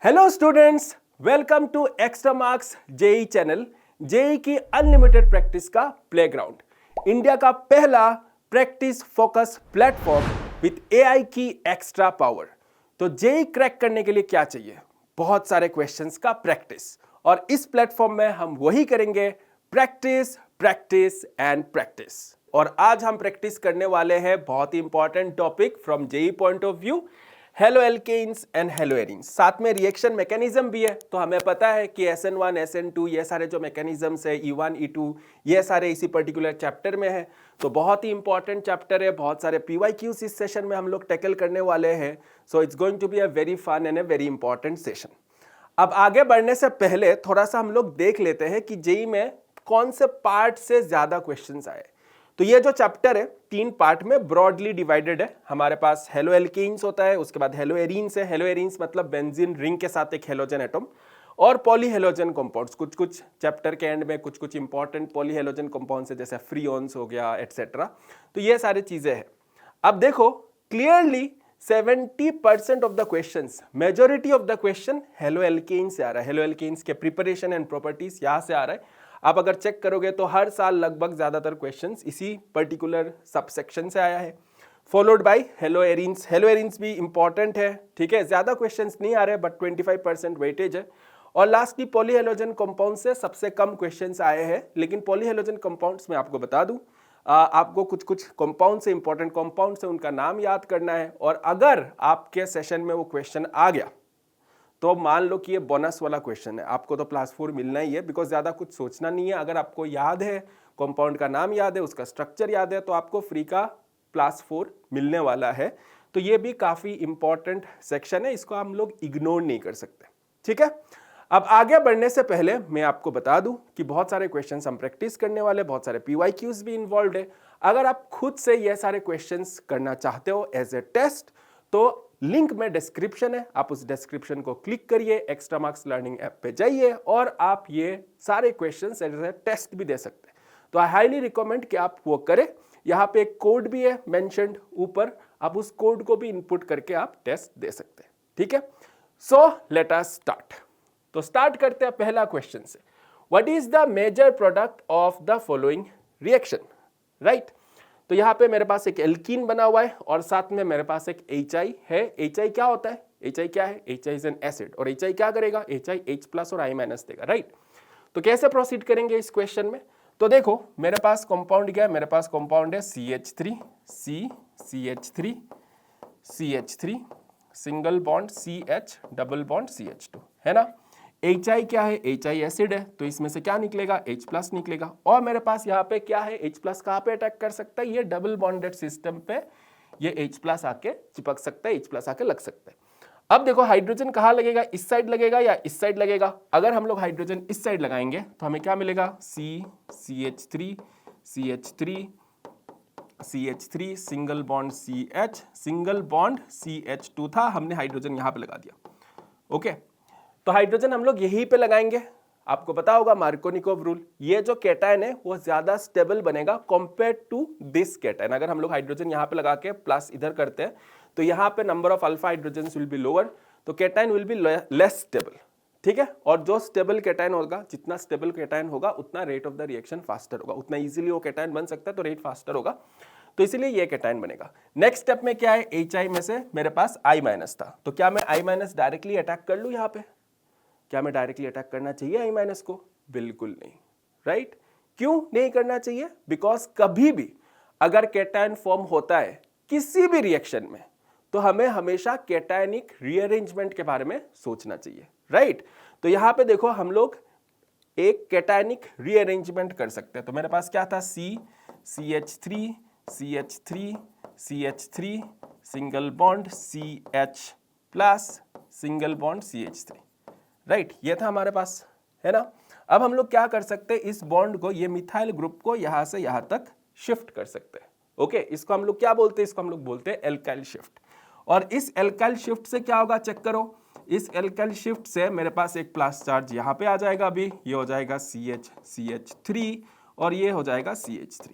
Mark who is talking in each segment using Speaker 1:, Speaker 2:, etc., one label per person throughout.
Speaker 1: Hello students, welcome to Extramarks JEE channel. JEE की unlimited practice का playground, India का पहला practice focus platform with AI की extra power. तो JEE crack करने के लिए क्या चाहिए? बहुत सारे क्वेश्चंस का प्रैक्टिस, और इस प्लेटफॉर्म में हम वही करेंगे, प्रैक्टिस प्रैक्टिस एंड प्रैक्टिस। और आज हम प्रैक्टिस करने वाले हैं बहुत ही important topic from JEE point of view, halo alkanes and halo arenes. साथ में रिएक्शन मैकेनिज्म भी है। तो हमें पता है कि SN1 SN2 ये सारे जो मैकेनिज्म्स है, E1 E2 ये सारे इसी पर्टिकुलर चैप्टर में है। तो बहुत ही इंपॉर्टेंट चैप्टर है, बहुत सारे PYQs इस सेशन में हम लोग टैकल करने वाले हैं। So it's going to be a very fun and a very important session. अब आगे बढ़ने से पहले थोड़ा सा हम लोग देख लेते हैं कि जेई में कौन से पार्ट से ज्यादा क्वेश्चंस आए। तो ये जो चैप्टर है 3 पार्ट में ब्रॉडली डिवाइडेड है। हमारे पास हेलो एल्केन्स होता है, उसके बाद हेलो एरीन्स है। हेलो एरीन्स मतलब बेंजीन रिंग के साथ एक हेलोजन एटम, और पॉलीहेलोजन कंपाउंड्स। कुछ कुछ चैप्टर के एंड में कुछ कुछ इंपॉर्टेंट पॉलीहेलोजन कंपाउंड्स है, जैसे फ्रीऑन्स हो गया एटसेट्रा। तो ये सारी चीजें हैं। अब देखो clearly 70% of the questions, majority of the question haloalkanes से आ रहा है। हेलो एल्केन्स के प्रिपरेशन एंड प्रॉपर्टीज यहां से आ रहा है। आप अगर चेक करोगे तो हर साल लगभग ज्यादातर क्वेश्चंस इसी पर्टिकुलर सबसेक्शन से आया है, followed by hello arenes. Hello arenes भी इंपॉर्टेंट है, ठीक है, ज्यादा क्वेश्चंस नहीं आ रहे बट 25% वेटेज है। और लास्टली पॉलीहेलोजन कंपाउंड से सबसे कम क्वेश्चंस आए हैं। लेकिन पॉलीहेलोजन कंपाउंड्स में आपको बता दूं, आपको कुछ कुछ कंपाउंड से, इंपॉर्टेंट कंपाउंड से उनका नाम याद करना है। और अगर आपके सेशन में वो क्वेश्चन आ गया तो मान लो कि ये बोनस वाला क्वेश्चन है, आपको तो +4 मिलना ही है, बिकॉज ज्यादा कुछ सोचना नहीं है। अगर आपको याद है, कंपाउंड का नाम याद है, उसका स्ट्रक्चर याद है, तो आपको फ्री का +4 मिलने वाला है। तो ये भी काफी इंपॉर्टेंट सेक्शन है, इसको हम लोग इग्नोर नहीं कर सकते, ठीक है। अब आगे बढ़ने से पहले मैं आपको बता दूं कि बहुत सारे क्वेश्चंस हम प्रैक्टिस करने वाले, बहुत सारे PYQs भी इन्वॉल्व है। अगर आप खुद से ये सारे क्वेश्चंस करना चाहते हो एज ए टेस्ट, तो लिंक में डिस्क्रिप्शन है, आप उस डिस्क्रिप्शन को क्लिक करिए, एक्स्ट्रा मार्क्स लर्निंग ऐप पे जाइए और आप ये सारे क्वेश्चंस एज ए टेस्ट भी दे सकते हैं। तो आई हाईली रिकमेंड कि आप वो करें। यहाँ पे एक कोड भी है मेंशन्ड ऊपर, आप उस कोड को भी इनपुट करके आप टेस्ट दे सकते हैं, ठीक है। So let us start. तो स्टार्ट करते हैं पहला क्वेश्चन से। What is the major product of the following reaction, right. तो यहाँ पे मेरे पास एक एल्कीन बना हुआ है और साथ में मेरे पास एक HI है। HI क्या होता है? HI क्या है? HI इज एन एसिड, और HI क्या करेगा? HI H+ और I- देगा, राइट। तो कैसे प्रोसीड करेंगे इस क्वेश्चन में? तो देखो मेरे पास कंपाउंड क्या है? मेरे पास कंपाउंड है CH3 CH3 CH3 single bond CH double bond CH2, है ना। HI क्या है? HI एसिड है, तो इसमें से क्या निकलेगा? H+ निकलेगा। और मेरे पास यहाँ पे क्या है? H+ कहाँ पे अटैक कर सकता है? ये डबल बॉन्डेड सिस्टम पे ये H+ आके चिपक सकता है, H+ आके लग सकता है। अब देखो हाइड्रोजन कहाँ लगेगा? इस साइड लगेगा या इस साइड लगेगा? अगर हम लोग हाइड्रोजन इस साइड लगाएंगे तो हमें क्या मिलेगा? CH3 CH3 CH3 single bond CH, single bond CH2 था, हमने हाइड्रोजन यहाँ पे लगा दिया, ओके। तो हाइड्रोजन हम लोग यहीं पे लगाएंगे। आपको पता होगा मार्कोनिकोव रूल, ये जो कैटायन है वो ज्यादा स्टेबल बनेगा कंपेयर टू दिस कैटायन। अगर हम लोग हाइड्रोजन यहाँ पे लगा के प्लस इधर करते हैं तो यहाँ पे number of alpha hydrogens will be lower, तो cation will be less stable, ठीक है। और जो स्टेबल कैटायन होगा, जितना स्टेबल कैटायन होगा उतना rate of the reaction faster होगा, उतना इजीली वो कैटायन बन सकता है, तो रेट फास्टर होगा। तो इसीलिए ये कैटायन बनेगा। नेक्स्ट स्टेप में क्या है? HI में से मेरे पास I- था, तो क्या मैं I- डायरेक्टली अटैक कर लूं? यहाँ पे क्या मैं डायरेक्टली अटैक करना चाहिए I- को? बिल्कुल नहीं, राइट। क्यों नहीं करना चाहिए? बिकॉज कभी भी अगर कैटायन फॉर्म होता है किसी भी रिएक्शन में, तो हमें हमेशा कैटायनिक रीअरेंजमेंट के बारे में सोचना चाहिए, राइट। तो यहां पे देखो हम लोग एक कैटायनिक रीअरेंजमेंट कर सकते हैं। तो मेरे पास क्या था? CH3 CH3 CH3 single bond CH+ single bond CH3, right. ये था हमारे पास, है ना। अब हम लोग क्या कर सकते हैं? इस बॉन्ड को, ये मिथाइल ग्रुप को यहां से यहां तक शिफ्ट कर सकते हैं, ओके। इसको हम लोग क्या बोलते हैं? इसको हम लोग बोलते हैं एल्काइल शिफ्ट। और इस एल्काइल शिफ्ट से क्या होगा? चेक करो। इस एल्काइल शिफ्ट से मेरे पास एक प्लस चार्ज यहां पे आ जाएगा, अभी ये हो जाएगा CH3 और ये हो जाएगा CH3,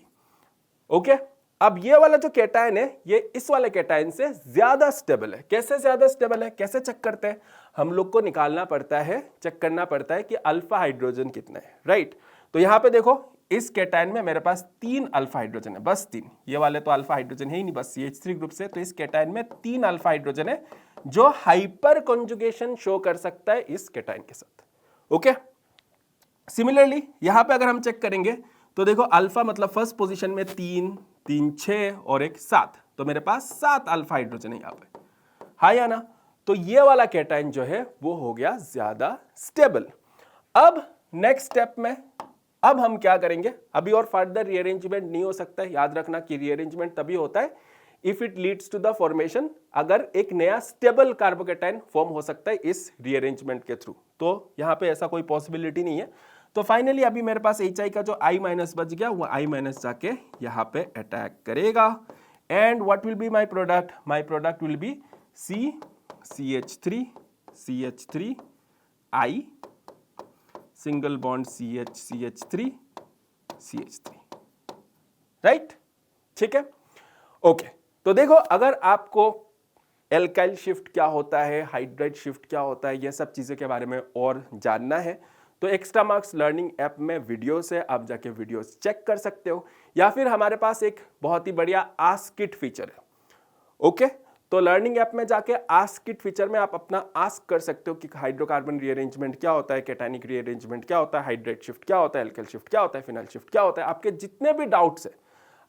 Speaker 1: ओके। अब ये वाला जो कैटायन है ये इस वाले कैटायन से ज्यादा स्टेबल है। कैसे ज्यादा स्टेबल है? कैसे चेक करते हैं? हम लोग को निकालना पड़ता है, चेक करना पड़ता है कि अल्फा हाइड्रोजन कितना है, राइट। तो यहाँ पे देखो इस कैटायन में मेरे पास 3 अल्फा हाइड्रोजन है, बस 3। ये वाले तो अल्फा हाइड्रोजन है ही नहीं, बस CH3 ग्रुप से। तो इस कैटायन में 3 अल्फा हाइड्रोजन है जो हाइपर कॉन्जुगेशन शो कर सकता है इस कैटायन के साथ। ओके, सिमिलरली यहां पे अगर हम चेक करेंगे तो देखो अल्फा मतलब फर्स्ट पोजीशन में 3, 3 6 और 1 7, तो मेरे पास 7 अल्फा हाइड्रोजन है यहाँ पे, हाँ या ना। तो ये वाला कैटायन जो है वो हो गया ज्यादा स्टेबल। अब नेक्स्ट स्टेप में अब हम क्या करेंगे, अभी और फर्दर रीअरेंजमेंट नहीं हो सकता है। याद रखना कि रीअरेंजमेंट तभी होता है if it leads to the formation, अगर एक नया स्टेबल कार्बोकैटायन फॉर्म हो सकता है इस रीअरेंजमेंट के थ्रू। तो यहाँ पे ऐसा कोई पॉसिबिलिटी नहीं है। तो फाइनली अभी मेरे पास HI का जो I- बच गया, वो I- जाके यहाँ पे अटैक करेगा। And what will be my product, my product will be CH3 CH3 I single bond CH3 CH3, right, ठीक है। ओके, तो देखो अगर आपको एल्काइल शिफ्ट क्या होता है, हाइड्राइड शिफ्ट क्या होता है, ये सब चीज़ों के बारे में और जानना है तो एक्स्ट्रा मार्क्स लर्निंग ऐप में वीडियोस है, आप जाके वीडियोस चेक कर सकते हो, या फिर हमारे पास एक बहुत ही बढ़िया आस्क इट फीचर है। ओके, तो लर्निंग ऐप में जाके आस्क इट फीचर में आप अपना आस्क कर सकते हो कि हाइड्रोकार्बन रीअरेंजमेंट क्या होता है, कैटायनिक रीअरेंजमेंट क्या होता है, हाइड्राइड शिफ्ट क्या होता है, एल्काइल शिफ्ट क्या होता है, फिनाइल शिफ्ट क्या होता है। आपके जितने भी डाउट्स है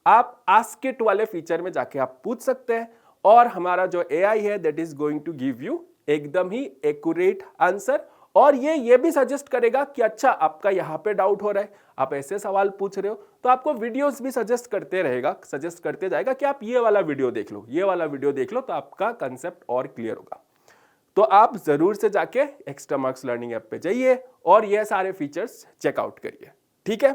Speaker 1: आप आस्क इट वाले फीचर में जाके आप पूछ सकते हैं, और हमारा जो AI है that is going to give you एकदम ही एक्यूरेट आंसर। और ये भी सजेस्ट करेगा कि अच्छा आपका यहाँ पे डाउट हो रहा है, आप ऐसे सवाल पूछ रहे हो, तो आपको वीडियोस भी सजेस्ट करते रहेगा, सजेस्ट करते जाएगा कि आप ये वाला वीडियो देख लो, ये वाला वीडियो देख लो, तो आपका कंसेप्ट और क्लियर होगा। तो आप जरूर से जाके एक्स्ट्रा मार्क्स लर्निंग ऐप पे जाइए और ये सारे फीचर्स चेकआउट करिए, ठीक है।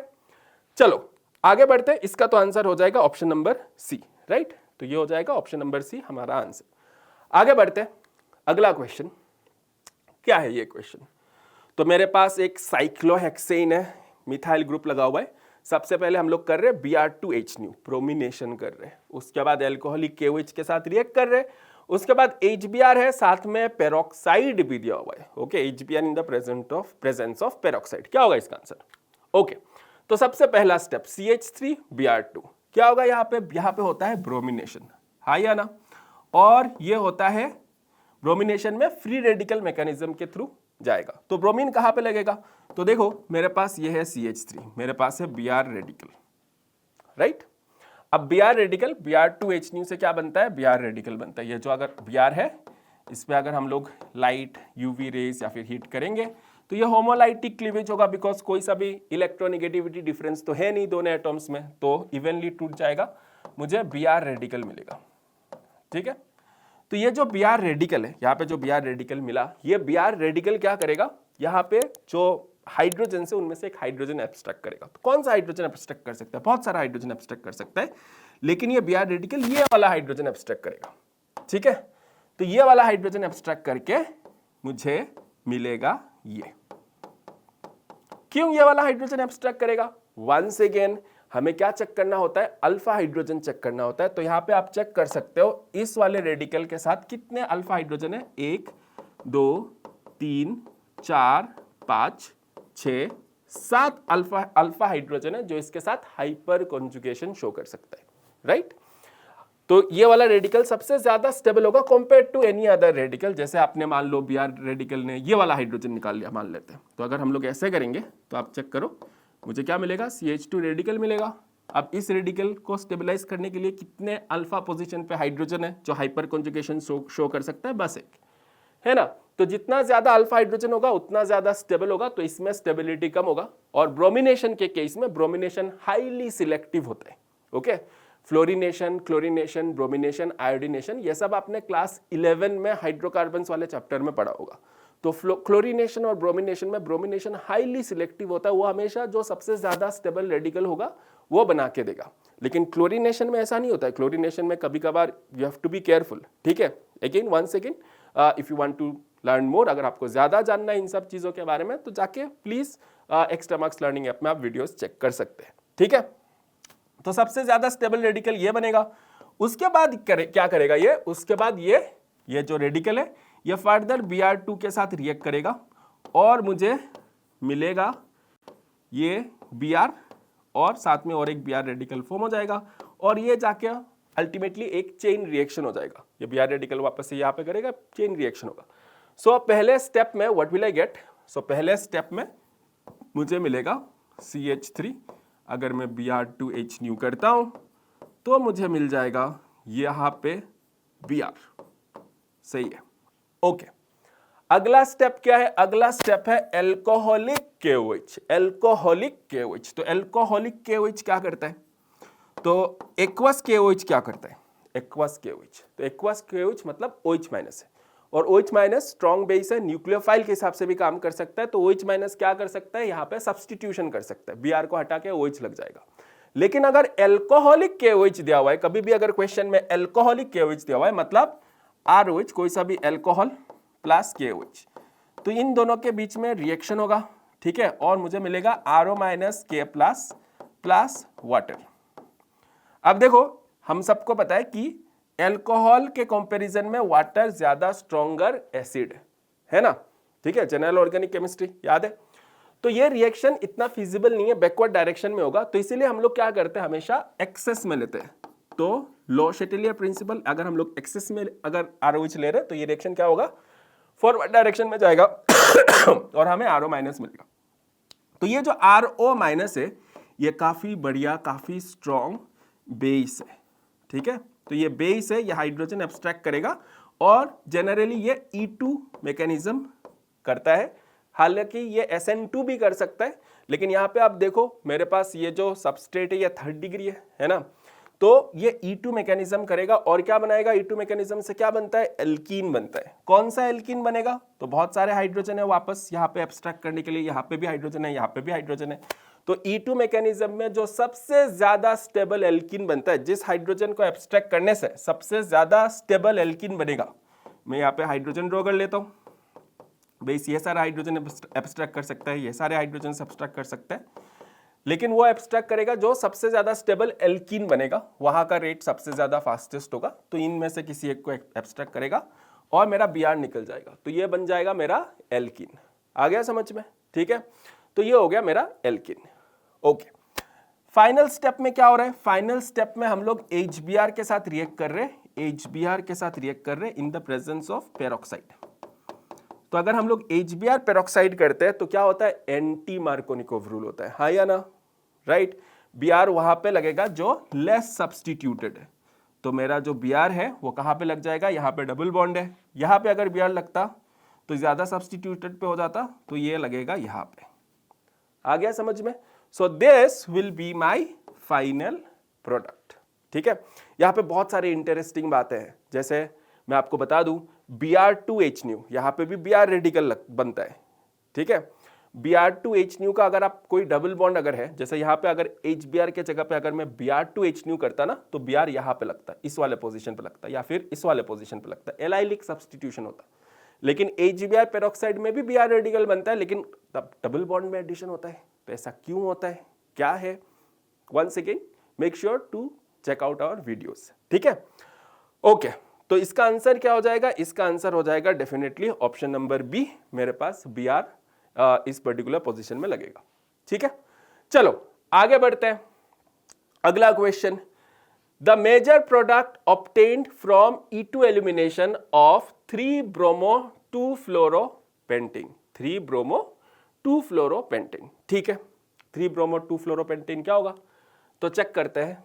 Speaker 1: चलो आगे बढ़ते हैं। इसका तो आंसर हो जाएगा ऑप्शन नंबर C, राइट। तो ये हो जाएगा ऑप्शन नंबर C हमारा आंसर। आगे बढ़ते हैं, अगला क्वेश्चन क्या है। ये क्वेश्चन तो मेरे पास एक साइक्लोहेक्सेन है, मिथाइल ग्रुप लगा हुआ है। सबसे पहले हम लोग कर रहे हैं Br2H न्यू, ब्रोमिनेशन कर रहे हैं। उसके बाद एल्कोहलिक KOH के साथ रिएक्ट कर रहे हैं। उसके बाद HBr है, साथ में पेरोक्साइड भी दिया हुआ है। Okay, HBr in the presence of peroxide. क्या होगा इसका आंसर? ओके, तो सबसे पहला स्टेप CH3Br2 क्या होगा यहाँ पे होता है ब्रोमिनेशन, हाँ या ना। और ये होता है ब्रोमिनेशन में फ्री रेडिकल मैकेनिज्म के थ्रू जाएगा। तो ब्रोमीन कहाँ पे लगेगा? तो देखो मेरे पास ये है CH3, मेरे पास है Br रेडिकल, राइट। अब Br रेडिकल Br2H न्यू से क्या बनता है? Br रेडिकल बनता है। ये जो अगर Br है इस पे अगर हम लोग लाइट, UV रेज या फिर हीट करेंगे तो ये होमोलाइटिक क्लीवेज होगा, बिकॉज कोई सा भी इलेक्ट्रोनेगेटिविटी डिफरेंस तो है नहीं दोनों एटॉम्स में, तो इवनली टूट जाएगा, मुझे Br रेडिकल मिलेगा, ठीक है। तो ये जो Br रेडिकल है, यहाँ पे जो Br रेडिकल मिला, ये Br रेडिकल क्या करेगा, यहाँ पे जो हाइड्रोजन से उनमें से एक हाइड्रोजन एब्स्ट्रैक्ट करेगा। तो कौन सा हाइड्रोजन एब्स्ट्रैक्ट कर सकता है? बहुत सारा हाइड्रोजन एब्स्ट्रैक्ट कर सकता है, लेकिन ये Br रेडिकल ये वाला हाइड्रोजन एब्स्ट्रैक्ट करेगा, ठीक है। तो ये वाला हाइड्रोजन एब्स्ट्रैक्ट करके मुझे मिलेगा ये। क्यों ये वाला हाइड्रोजन एब्स्ट्रैक्ट करेगा? वंस अगेन हमें क्या चेक करना होता है? अल्फा हाइड्रोजन चेक करना होता है। तो यहाँ पे आप चेक कर सकते हो इस वाले रेडिकल के साथ कितने अल्फा हाइड्रोजन है। 1 2 3 4 5 6 7 अल्फा हाइड्रोजन है जो इसके साथ हाइपर कॉन्जुगेशन शो कर सकता है, राइट। तो ये वाला रेडिकल सबसे ज्यादा स्टेबल होगा compare to any other radical. जैसे आपने मान लो Br रेडिकल ने ये वाला हाइड्रोजन निकाल लिया मान लेते हैं, तो अगर हम लोग ऐसे करेंगे तो आप चेक करो मुझे क्या मिलेगा? CH2 रेडिकल मिलेगा। अब इस रेडिकल को स्टेबलाइज करने के लिए कितने अल्फा पोजीशन पे हाइड्रोजन है जो हाइपर कॉन्जुगेशन शो कर सकता है? बस एक, है ना। तो जितना ज्यादा अल्फा हाइड्रोजन होगा उतना ज्यादा स्टेबल होगा, तो इसमें स्टेबिलिटी कम होगा। और ब्रोमिनेशन के केस में ब्रोमिनेशन हाईली सिलेक्टिव होता है। Okay, fluorination, chlorination, bromination, iodination, ये सब आपने क्लास 11 में हाइड्रोकार्बन्स वाले चैप्टर में पढ़ा होगा। तो क्लोरिनेशन और ब्रोमिनेशन में ब्रोमिनेशन हाईली सिलेक्टिव होता है, वो हमेशा जो सबसे ज्यादा स्टेबल रेडिकल होगा वो बना के देगा। लेकिन क्लोरिनेशन में ऐसा नहीं होता है। क्लोरिनेशन में कभी कभार you have to be careful, ठीक है। Again once again if you want to learn more, अगर आपको ज्यादा जानना है इन सब चीजों के बारे में तो जाके please extra marks learning app में आप वीडियोस चेक कर सकते हैं, ठीक है। तो सबसे ज्यादा स्टेबल रेडिकल ये बनेगा। उसके बाद क्या करेगा ये? उसके बाद ये जो रेडिकल है ये फर्दर Br2 के साथ रिएक्ट करेगा और मुझे मिलेगा ये Br और साथ में और एक Br रेडिकल फॉर्म हो जाएगा और ये जाके अल्टीमेटली एक चेन रिएक्शन हो जाएगा। ये Br रेडिकल वापस से यहाँ पे करेगा, चेन रिएक्शन होगा। सो पहले स्टेप में व्हाट विल आई गेट? सो पहले स्टेप में मुझे मिलेगा CH3। अगर मैं Br2H न्यू करता हूं तो मुझे मिल जाएगा यहाँ पे Br। सही है, ओके। अगला स्टेप क्या है? अगला स्टेप है एल्कोहलिक KOH। एल्कोहलिक KOH, तो एल्कोहलिक KOH क्या करता है? तो एक्वस KOH क्या करता है? एक्वस KOH, तो एक्वस KOH मतलब OH माइनस है और OH माइनस स्ट्रॉन्ग बेस है, न्यूक्लियोफाइल के हिसाब से भी काम कर सकता है। तो OH माइनस क्या कर सकता है? यहाँ पे सब्सटीट्यूशन कर सकता है, Br को हटा के OH लग जाएगा। लेकिन अगर एल्कोहलिक KOH दिया हुआ है, कभी भी अगर क्वेश्चन में एल्कोहलिक KOH दिया हुआ है मतलब ROH, कोई सा भी एल्कोहल प्लस KOH, तो इन दोनों के बीच में रिएक्शन होगा, ठीक है, और मुझे मिलेगा RO minus K plus plus water. अब देखो, हम सबको पता है कि एल्कोहल के कंपैरिजन में वाटर ज्यादा स्ट्रॉन्गर एसिड है ना, ठीक है, जनरल ऑर्गेनिक केमिस्ट्री याद है। तो ये रिएक्शन इतना फिजिबल नहीं है, बैकवर्ड डायरेक्शन में होगा, तो इसीलिए हम लोग क्या करते हैं, हमेशा एक्सेस में लेते हैं। तो लो शेटेलियर प्रिंसिपल, अगर हम लोग एक्सेस में अगर ROH ले रहे हैं तो ये रिएक्शन क्या होगा, फॉरवर्ड डायरेक्शन में जाएगा और हमें RO माइनस मिलेगा। तो ये जो RO माइनस है ये काफी बढ़िया, काफी स्ट्रॉन्ग बेस है, ठीक है। तो ये बेस है, ये हाइड्रोजन एब्स्ट्रैक्ट करेगा और जनरली ये E2 मैकेनिज्म करता है। हालांकि ये SN2 भी कर सकता है, लेकिन यहाँ पे आप देखो मेरे पास ये जो सबस्ट्रेट है ये 3rd डिग्री है ना, तो ये E2 मैकेनिज्म करेगा और क्या बनाएगा? E2 मैकेनिज्म से क्या बनता है? एल्कीन बनता है। कौन सा एल्कीन बनेगा? तो बहुत सारे हाइड्रोजन है वापस यहाँ पे एब्स्ट्रैक्ट करने के लिए, यहाँ पे भी हाइड्रोजन है, यहाँ पे भी हाइड्रोजन है। तो E2 मैकेनिज्म में जो सबसे ज्यादा स्टेबल एल्कीन बनता है, जिस हाइड्रोजन को एब्स्ट्रैक्ट करने से सबसे ज्यादा स्टेबल एल्कीन बनेगा, मैं यहाँ पे हाइड्रोजन ड्रॉ कर लेता हूँ। बेस ये सारा हाइड्रोजन एब्स्ट्रैक्ट कर सकता है, ये सारे हाइड्रोजन एब्स्ट्रैक्ट कर सकता है, लेकिन वो एब्स्ट्रैक्ट करेगा जो सबसे ज्यादा स्टेबल एल्कीन बनेगा, वहां का रेट सबसे ज्यादा फास्टेस्ट होगा। तो इनमें से किसी एक को एब्स्ट्रैक्ट करेगा और मेरा Br निकल जाएगा, तो ये बन जाएगा मेरा एल्कीन। आ गया समझ में? ठीक है, तो ये हो गया मेरा एल्कीन। ओके, फाइनल स्टेप में क्या हो रहा है? फाइनल स्टेप में हम लोग HBr के साथ रिएक्ट कर रहे हैं, HBr के साथ रिएक्ट कर रहे हैं in the presence of peroxide. तो अगर हम लोग HBr पेरोक्साइड करते हैं तो क्या होता है? एंटी मार्कोनिकोव रूल होता है, हाँ या ना, राइट। Br वहां पे लगेगा जो लेस सब्स्टिट्यूटेड है, तो मेरा जो Br है वो कहां पे लग जाएगा? यहाँ पे डबल बॉन्ड है, यहाँ पे अगर Br लगता तो ज्यादा सब्स्टिट्यूटेड पे हो जाता, तो ये लगेगा यहाँ पे। आ गया समझ में? सो this will be my final product, ठीक है। यहाँ पे बहुत सारे इंटरेस्टिंग बातें हैं, जैसे मैं आपको बता दूं Br2H न्यू, यहाँ पे भी Br रेडिकल बनता है, ठीक है। Br2H न्यू का अगर आप कोई डबल बॉन्ड अगर है, जैसे यहाँ पे अगर HBr के जगह पे अगर मैं Br2H न्यू करता ना, तो Br यहाँ पे लगता, इस वाले पोजीशन पे लगता, या फिर इस वाले पोजीशन पे लगता, एलाइलिक सब्स्टिट्यूशन होता। लेकिन HBr पेरोक्साइड में भी Br रेडिकल बनता है, लेकिन तब डबल बॉन्ड में एडिशन होता है। तो ऐसा क्यों होता है, क्या है? Once again make sure to check out our videos, ठीक है। ओके, तो इसका आंसर क्या हो जाएगा? इसका आंसर हो जाएगा डेफिनेटली ऑप्शन नंबर बी, मेरे पास Br इस पर्टिकुलर पोजीशन में लगेगा, ठीक है। चलो आगे बढ़ते हैं। अगला question, the major product obtained from E2 elimination of 3-bromo-2-fluoropenting, 3-bromo-2-fluoropenting, ठीक है। 3-bromo-2-fluoropenting क्या होगा? तो चेक करते हैं।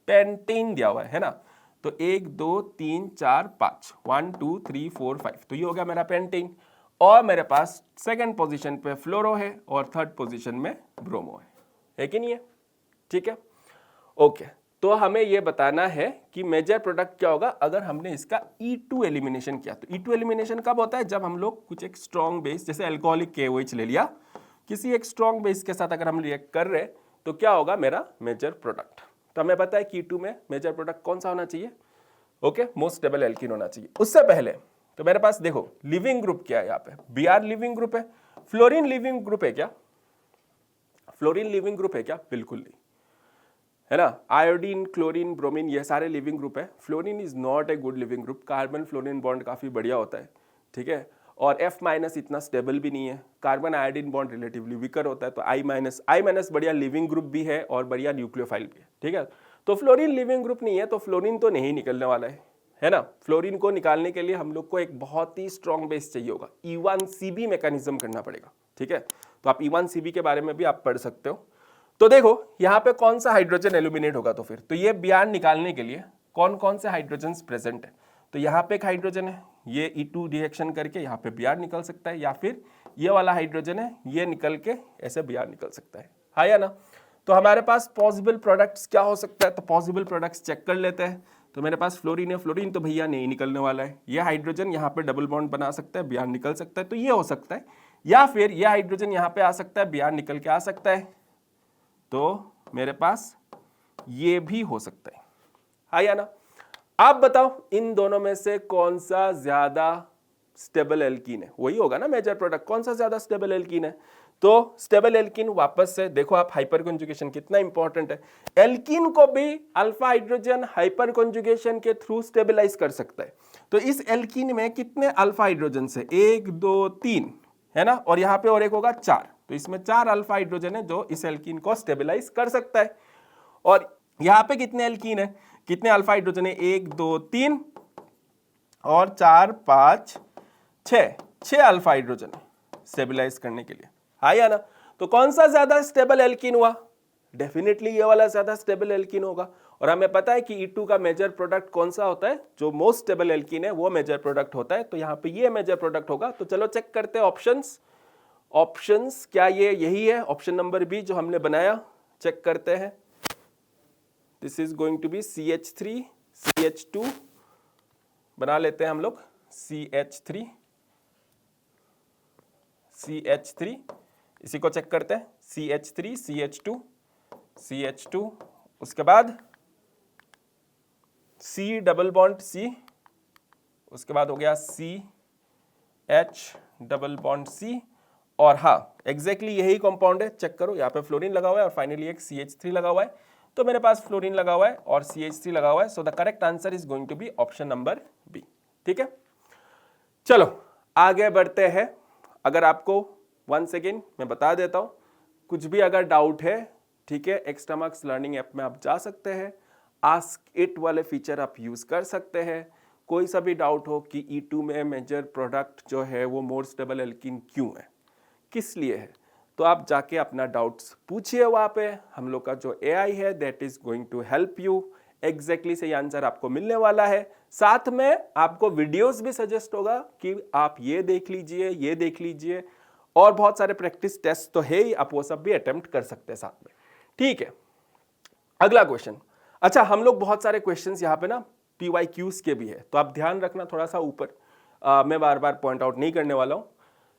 Speaker 1: पेंटीन दिया हुआ है ना, तो 1 2 3 4 5, 1 2 3 4 5, तो ये हो गया मेरा पेंटीन। और मेरे पास सेकंड पोजीशन पे फ्लोरो है और थर्ड पोजीशन में ब्रोमो है कि नहीं है? ठीक है, ओके। तो हमें ये बताना है कि मेजर प्रोडक्ट क्या होगा अगर हमने इसका E2 एलिमिनेशन किया। तो E2 एलिमिनेशन कब होता है? जब हम लोग कुछ एक स्ट्रॉन्ग बेस, जैसे अल्कोहलिक KOH ले लिया, किसी एक स्ट्रॉन्ग बेस के साथ अगर हम रिएक्ट कर रहे हैं तो क्या होगा मेरा मेजर प्रोडक्ट। तो हमें पता है कि E2 में मेजर प्रोडक्ट कौन सा होना चाहिए? ओके, मोस्ट स्टेबल एल्कीन होना चाहिए। उससे पहले तो मेरे पास देखो लिविंग ग्रुप क्या है, यहाँ पे Br लिविंग ग्रुप है, फ्लोरीन लिविंग ग्रुप है क्या? फ्लोरीन लिविंग ग्रुप है क्या? बिल्कुल नहीं, है ना। आयोडीन, क्लोरीन, ब्रोमीन ये सारे लिविंग ग्रुप है। Fluorine is not a good leaving group. Carbon fluorine bond काफ़ी बढ़िया होता है, ठीक है, और F- इतना स्टेबल भी नहीं है। Carbon iodine bond relatively weaker होता है, तो I- बढ़िया लिविंग ग्रुप भी है और बढ़िया न्यूक्लियोफाइल भी है, ठीक है। तो फ्लोरीन लिविंग ग्रुप नहीं है, तो फ्लोरीन तो नहीं निकलने वाला है ना। फ्लोरीन को निकालने के लिए हम लोग को एक बहुत ही स्ट्रॉन्ग बेस चाहिए होगा, E1CB मैकेनिज्म करना पड़ेगा, ठीक है। तो आप E1CB के बारे में भी आप पढ़ सकते हो। तो देखो यहाँ पे कौन सा हाइड्रोजन एल्यूमिनेट होगा, तो फिर तो ये बयान निकालने के लिए कौन कौन से हाइड्रोजन प्रेजेंट है, तो यहाँ पे एक हाइड्रोजन है, ये E2 रिएक्शन करके यहाँ पे बयान निकल सकता है, या फिर ये वाला हाइड्रोजन है, ये निकल के ऐसे बयान निकल सकता है, हाँ या ना। तो हमारे पास पॉसिबल प्रोडक्ट्स क्या हो सकता है, तो पॉसिबल प्रोडक्ट्स चेक कर लेते हैं। तो मेरे पास फ्लोरीन है, फ्लोरीन तो भैया नहीं निकलने वाला है। ये हाइड्रोजन यहाँ पे डबल बॉन्ड बना सकता है, बयान निकल सकता है, तो ये हो सकता है। या फिर ये हाइड्रोजन यहाँ पे आ सकता है, बयान निकल के आ सकता है, तो मेरे पास ये भी हो सकता है, हाँ या ना। आप बताओ इन दोनों में से कौन सा ज्यादा स्टेबल एल्कीन है, वही होगा ना मेजर प्रोडक्ट। कौन सा ज्यादा स्टेबल एल्कीन है, तो स्टेबल एल्कीन वापस से देखो आप, हाइपर कॉन्जुगेशन कितना इंपॉर्टेंट है। एल्कीन को भी अल्फा हाइड्रोजन हाइपर कॉन्जुगेशन के थ्रू स्टेबलाइज कर सकता है। तो इस एल्कीन में कितने अल्फा हाइड्रोजन है, 1 2 3 है ना, और यहाँ पे और एक होगा 4, तो इसमें 4 अल्फा हाइड्रोजन है जो इस एल्कीन को स्टेबलाइज कर सकता है। और यहाँ पे कितने एल्कीन है, कितने अल्फा हाइड्रोजन है, 1 2 3 और 4 5 6 अल्फा हाइड्रोजन स्टेबलाइज करने के लिए, हाँ या ना। तो कौन सा ज्यादा स्टेबल एल्कीन हुआ, डेफिनेटली ये वाला ज्यादा स्टेबल एल्कीन होगा। और हमें पता है कि E2 का मेजर प्रोडक्ट कौन सा होता है, जो मोस्ट स्टेबल एल्कीन है वो मेजर प्रोडक्ट होता है, तो यहाँ पे ये मेजर प्रोडक्ट होगा। तो चलो चेक करते हैं ऑप्शंस क्या ये यही है, ऑप्शन नंबर बी जो हमने बनाया, चेक करते हैं। This is going to be CH3 CH2, बना लेते हैं हम लोग CH3 इसी को चेक करते हैं, CH3 CH2 उसके बाद C डबल बॉन्ड C, उसके बाद हो गया CH डबल बॉन्ड C, और हाँ एग्जैक्टली यही कंपाउंड है, चेक करो यहाँ पे फ्लोरीन लगा हुआ है और फाइनली एक CH3 लगा हुआ है, तो मेरे पास फ्लोरीन लगा हुआ है और CH3 लगा हुआ है। So the correct answer is going to be option number B, ठीक है। चलो आगे बढ़ते हैं। अगर आपको वंस अगेन मैं बता देता हूं, कुछ भी अगर डाउट है, ठीक है, एक्स्ट्रा मार्क्स लर्निंग ऐप में आप जा सकते हैं, आस्क इट वाले फीचर आप यूज कर सकते हैं। कोई सा भी डाउट हो कि E2 में मेजर प्रोडक्ट जो है वो मोर स्टेबल एल्कीन क्यों है, किस लिए है, तो आप जाके अपना डाउट्स पूछिए वहाँ पे। हम लोग का जो AI है that is going to help you, exactly सही आंसर आपको मिलने वाला है। साथ में आपको वीडियोस भी सजेस्ट होगा कि आप ये देख लीजिए, और बहुत सारे प्रैक्टिस टेस्ट तो है ही, आप वो सब भी अटेम्प्ट कर सकते हैं साथ में, ठीक है। अगला क्वेश्चन, अच्छा हम लोग बहुत सारे क्वेश्चंस यहाँ पे ना PYQs के भी है, तो आप ध्यान रखना थोड़ा सा ऊपर, मैं बार बार पॉइंट आउट नहीं करने वाला हूँ।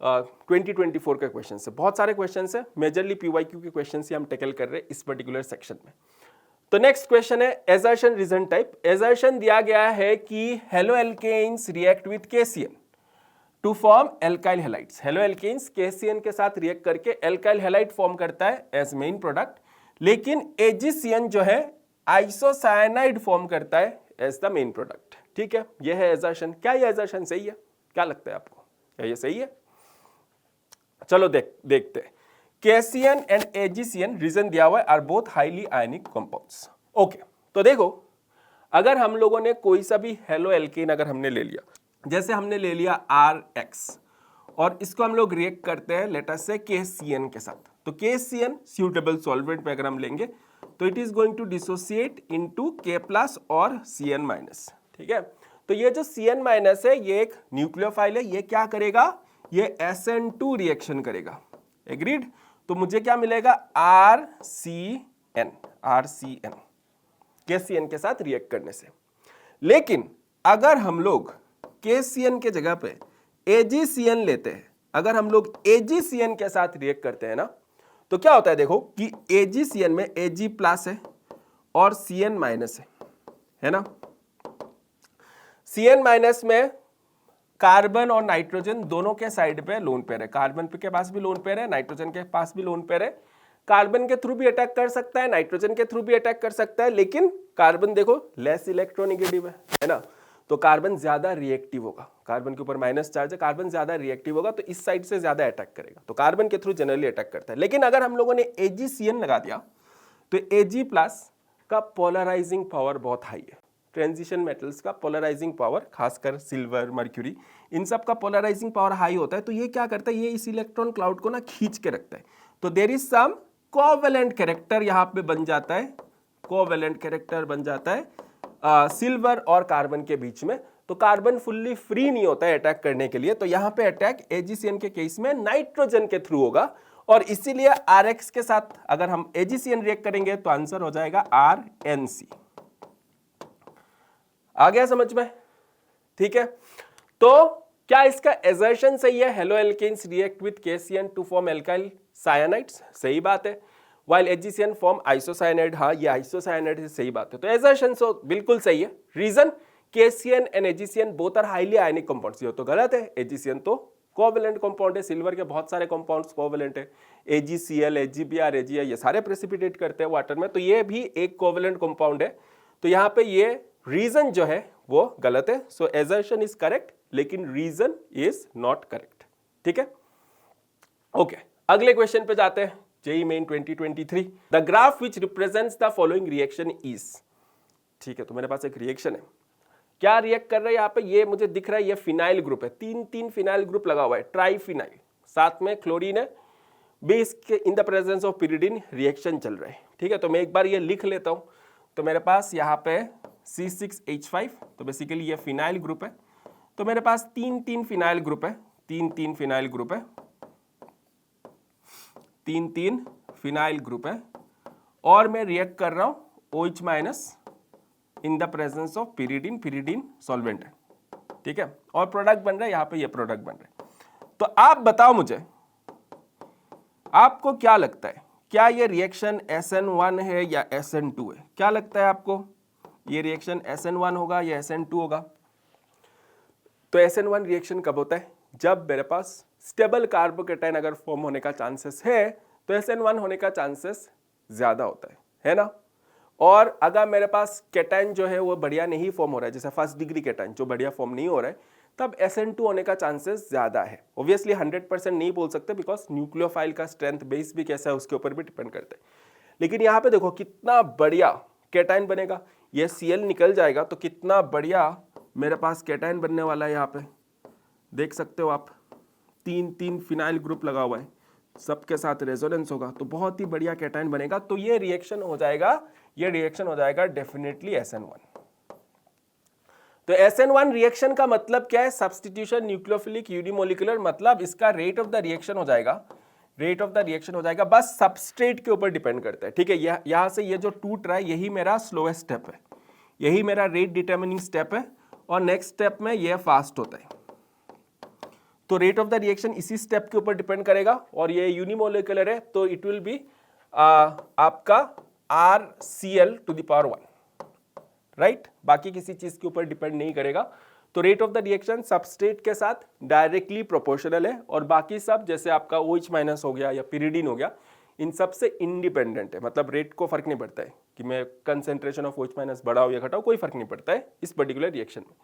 Speaker 1: 2024 के क्वेश्चन है, बहुत सारे क्वेश्चन है, मेजरली PYQ के क्वेश्चन ही हम टेकल कर रहे हैं इस पर्टिकुलर सेक्शन में। तो नेक्स्ट क्वेश्चन है एजर्शन रीजन टाइप। एजर्शन दिया गया है कि haloalkanes react with KCN to form alkyl halides. Haloalkanes KCN के साथ रिएक्ट करके एल्काइल हैलाइड फॉर्म करता है एज मेन प्रोडक्ट, लेकिन AgCN जो है आइसोसाइनाइड फॉर्म करता है एज द मेन प्रोडक्ट, ठीक है। यह है एजर्शन। क्या ये एजर्शन सही है, क्या लगता है आपको, क्या ये सही है? चलो देखते हैं। KCN एंड AgCN रीजन दिया हुआ है are both highly ionic compounds. Okay, तो देखो अगर हम लोगों ने कोई सा भी हेलो एल्केन अगर हमने ले लिया, जैसे हमने ले लिया RX, और इसको हम लोग रिएक्ट करते हैं लेट अस से KCN के साथ, तो KCN सूटेबल सॉल्वेंट में अगर हम लेंगे तो it is going to dissociate into K+ और CN-, ठीक है। तो ये जो CN- है ये एक न्यूक्लियोफाइल है, ये क्या करेगा, ये SN2 रिएक्शन करेगा, एग्रीड। तो मुझे क्या मिलेगा, RCN KCN के साथ रिएक्ट करने से। लेकिन अगर हम लोग KCN के जगह पे AgCN लेते हैं, अगर हम लोग AgCN के साथ रिएक्ट करते हैं ना, तो क्या होता है देखो कि AgCN में Ag+ है और CN- है ना। CN- में कार्बन और नाइट्रोजन दोनों के साइड पे लोन पेयर है, कार्बन के पास भी लोन पेयर है, नाइट्रोजन के पास भी लोन पेयर है। कार्बन के थ्रू भी अटैक कर सकता है, नाइट्रोजन के थ्रू भी अटैक कर सकता है, लेकिन कार्बन देखो लेस इलेक्ट्रोनेगेटिव है ना, तो कार्बन ज्यादा रिएक्टिव होगा, कार्बन के ऊपर माइनस चार्ज है, कार्बन ज्यादा रिएक्टिव होगा, तो इस साइड से ज्यादा अटैक करेगा, तो कार्बन के थ्रू जनरली अटैक करता है। लेकिन अगर हम लोगों ने AgCN लगा दिया तो Ag+ का पोलराइजिंग पावर बहुत हाई है। ट्रांजिशन मेटल्स का पोलराइजिंग पावर, खासकर सिल्वर, मर्क्यूरी, इन सब का पोलराइजिंग पावर हाई होता है, तो ये क्या करता है, ये इस इलेक्ट्रॉन क्लाउड को ना खींच के रखता है। तो there is some covalent character यहां पे बन जाता है, कोवेलेंट कैरेक्टर बन जाता है सिल्वर और कार्बन के बीच में। तो कार्बन फुल्ली फ्री नहीं होता है अटैक करने के लिए, तो यहां पे अटैक AgCN के केस में नाइट्रोजन के थ्रू होगा, और इसीलिए RX के साथ अगर हम AgCN रिएक्ट करेंगे तो आंसर हो जाएगा RNC। आ गया समझ में? ठीक है, तो क्या इसका एजर्शन सही है, haloalkanes react with KCN to form alkyl cyanides? सही बात है। while AgCN फॉर्म आइसोसाइनाइड, हाँ ये आइसोसाइनाइड है, सही बात है। तो एजर्शन सो बिल्कुल सही है। रीजन KCN एंड AgCN बोथ आर हाईली आयनिक कंपाउंड्स, ये तो गलत है। AgCN तो कोवेलेंट कंपाउंड है, सिल्वर के बहुत सारे कंपाउंड्स कोवेलेंट है, AgCl, AgBr, AgI ये सारे प्रेसिपिटेट करते हैं वाटर में, तो ये भी एक कोवेलेंट कंपाउंड है। तो यहाँ पे ये रीजन जो है वो गलत है। सो एजर्शन इज करेक्ट, लेकिन रीजन इज नॉट करेक्ट। ठीक है, ओके, अगले क्वेश्चन पे जाते हैं। JEE Main 2023, the graph which represents the following reaction is. ठीक है, तो मेरे पास एक रिएक्शन है, क्या रिएक्ट कर रहा है यहाँ पे, ये मुझे दिख रहा है, ये फिनाइल ग्रुप है, तीन फिनाइल ग्रुप लगा हुआ है, ट्राइफिनाइल, साथ में क्लोरीन है, बेस के in the presence of pyridine reaction चल रहा है। ठीक है, तो मैं एक बार ये लिख लेता हूं। तो मेरे पास यहाँ पे C6H5, तो बेसिकली ये फिनाइल ग्रुप है। तो मेरे पास तीन फिनाइल ग्रुप है, तीन फिनाइल ग्रुप है, तीन फिनाइल ग्रुप है, और मैं रिएक्ट कर रहा हूं OH- in the presence of pyridine, pyridine solvent है। ठीक है, और प्रोडक्ट बन रहा है, यहां पे ये प्रोडक्ट बन रहा है। तो आप बताओ मुझे, आपको क्या लगता है, क्या ये रिएक्शन SN1 है या SN2 है? क्या लगता है आपको, ये रिएक्शन SN1 होगा या SN2 होगा? तो SN1 रिएक्शन कब होता है, जब मेरे पास स्टेबल कार्बोकेटाइन अगर फॉर्म होने का चांसेस है, तो SN1 होने का चांसेस ज्यादा होता है ना। और अगर मेरे पास कैटाइन जो है वो बढ़िया नहीं फॉर्म हो रहा है, जैसे फर्स्ट डिग्री कैटाइन जो बढ़िया फॉर्म नहीं हो रहा है, तब SN2 होने का चांसेस ज्यादा है। ऑब्वियसली 100% नहीं बोल सकते, बिकॉज न्यूक्लियोफाइल का स्ट्रेंथ बेस भी कैसा है उसके ऊपर भी डिपेंड करता है। लेकिन यहाँ पे देखो कितना बढ़िया कैटाइन बनेगा, ये Cl निकल जाएगा तो कितना बढ़िया मेरे पास कैटाइन बनने वाला है। यहाँ पे देख सकते हो आप, तीन फिनाइल ग्रुप लगा हुआ है, सबके साथ रेजोनेंस होगा, तो बहुत ही बढ़िया कैटाइन बनेगा। तो ये रिएक्शन हो जाएगा, ये रिएक्शन हो जाएगा डेफिनेटली SN1। तो SN1 रिएक्शन का मतलब क्या है, सब्स्टिट्यूशन न्यूक्लियोफिलिक यूनिमोलिकुलर, मतलब इसका रेट ऑफ द रिएक्शन हो जाएगा, रेट ऑफ द रिएक्शन हो जाएगा, बस सबस्ट्रेट के ऊपर डिपेंड करता है। ठीक है, यहां से ये जो टूट रहा है यही मेरा स्लोएस्ट स्टेप है, यही मेरा रेट डिटर्मिनिंग स्टेप है, और नेक्स्ट स्टेप में ये फास्ट होता है। तो रेट ऑफ द रिएक्शन इसी स्टेप के ऊपर डिपेंड करेगा, और ये यूनिमोलिकुलर है तो इट विल बी आपका RCl⁻⁴, राइट, बाकी किसी चीज के ऊपर डिपेंड नहीं करेगा। तो rate of the reaction substrate के साथ डायरेक्टली प्रोपोर्शनल है, और बाकी सब जैसे आपका OH- हो गया या पिरिडीन हो गया, इन सब से इंडिपेंडेंट है। मतलब रेट को फर्क नहीं पड़ता है कि मैं कंसेंट्रेशन ऑफ OH- बढ़ाऊं या घटाऊं, कोई फर्क नहीं पड़ता है इस पर्टिकुलर रिएक्शन में।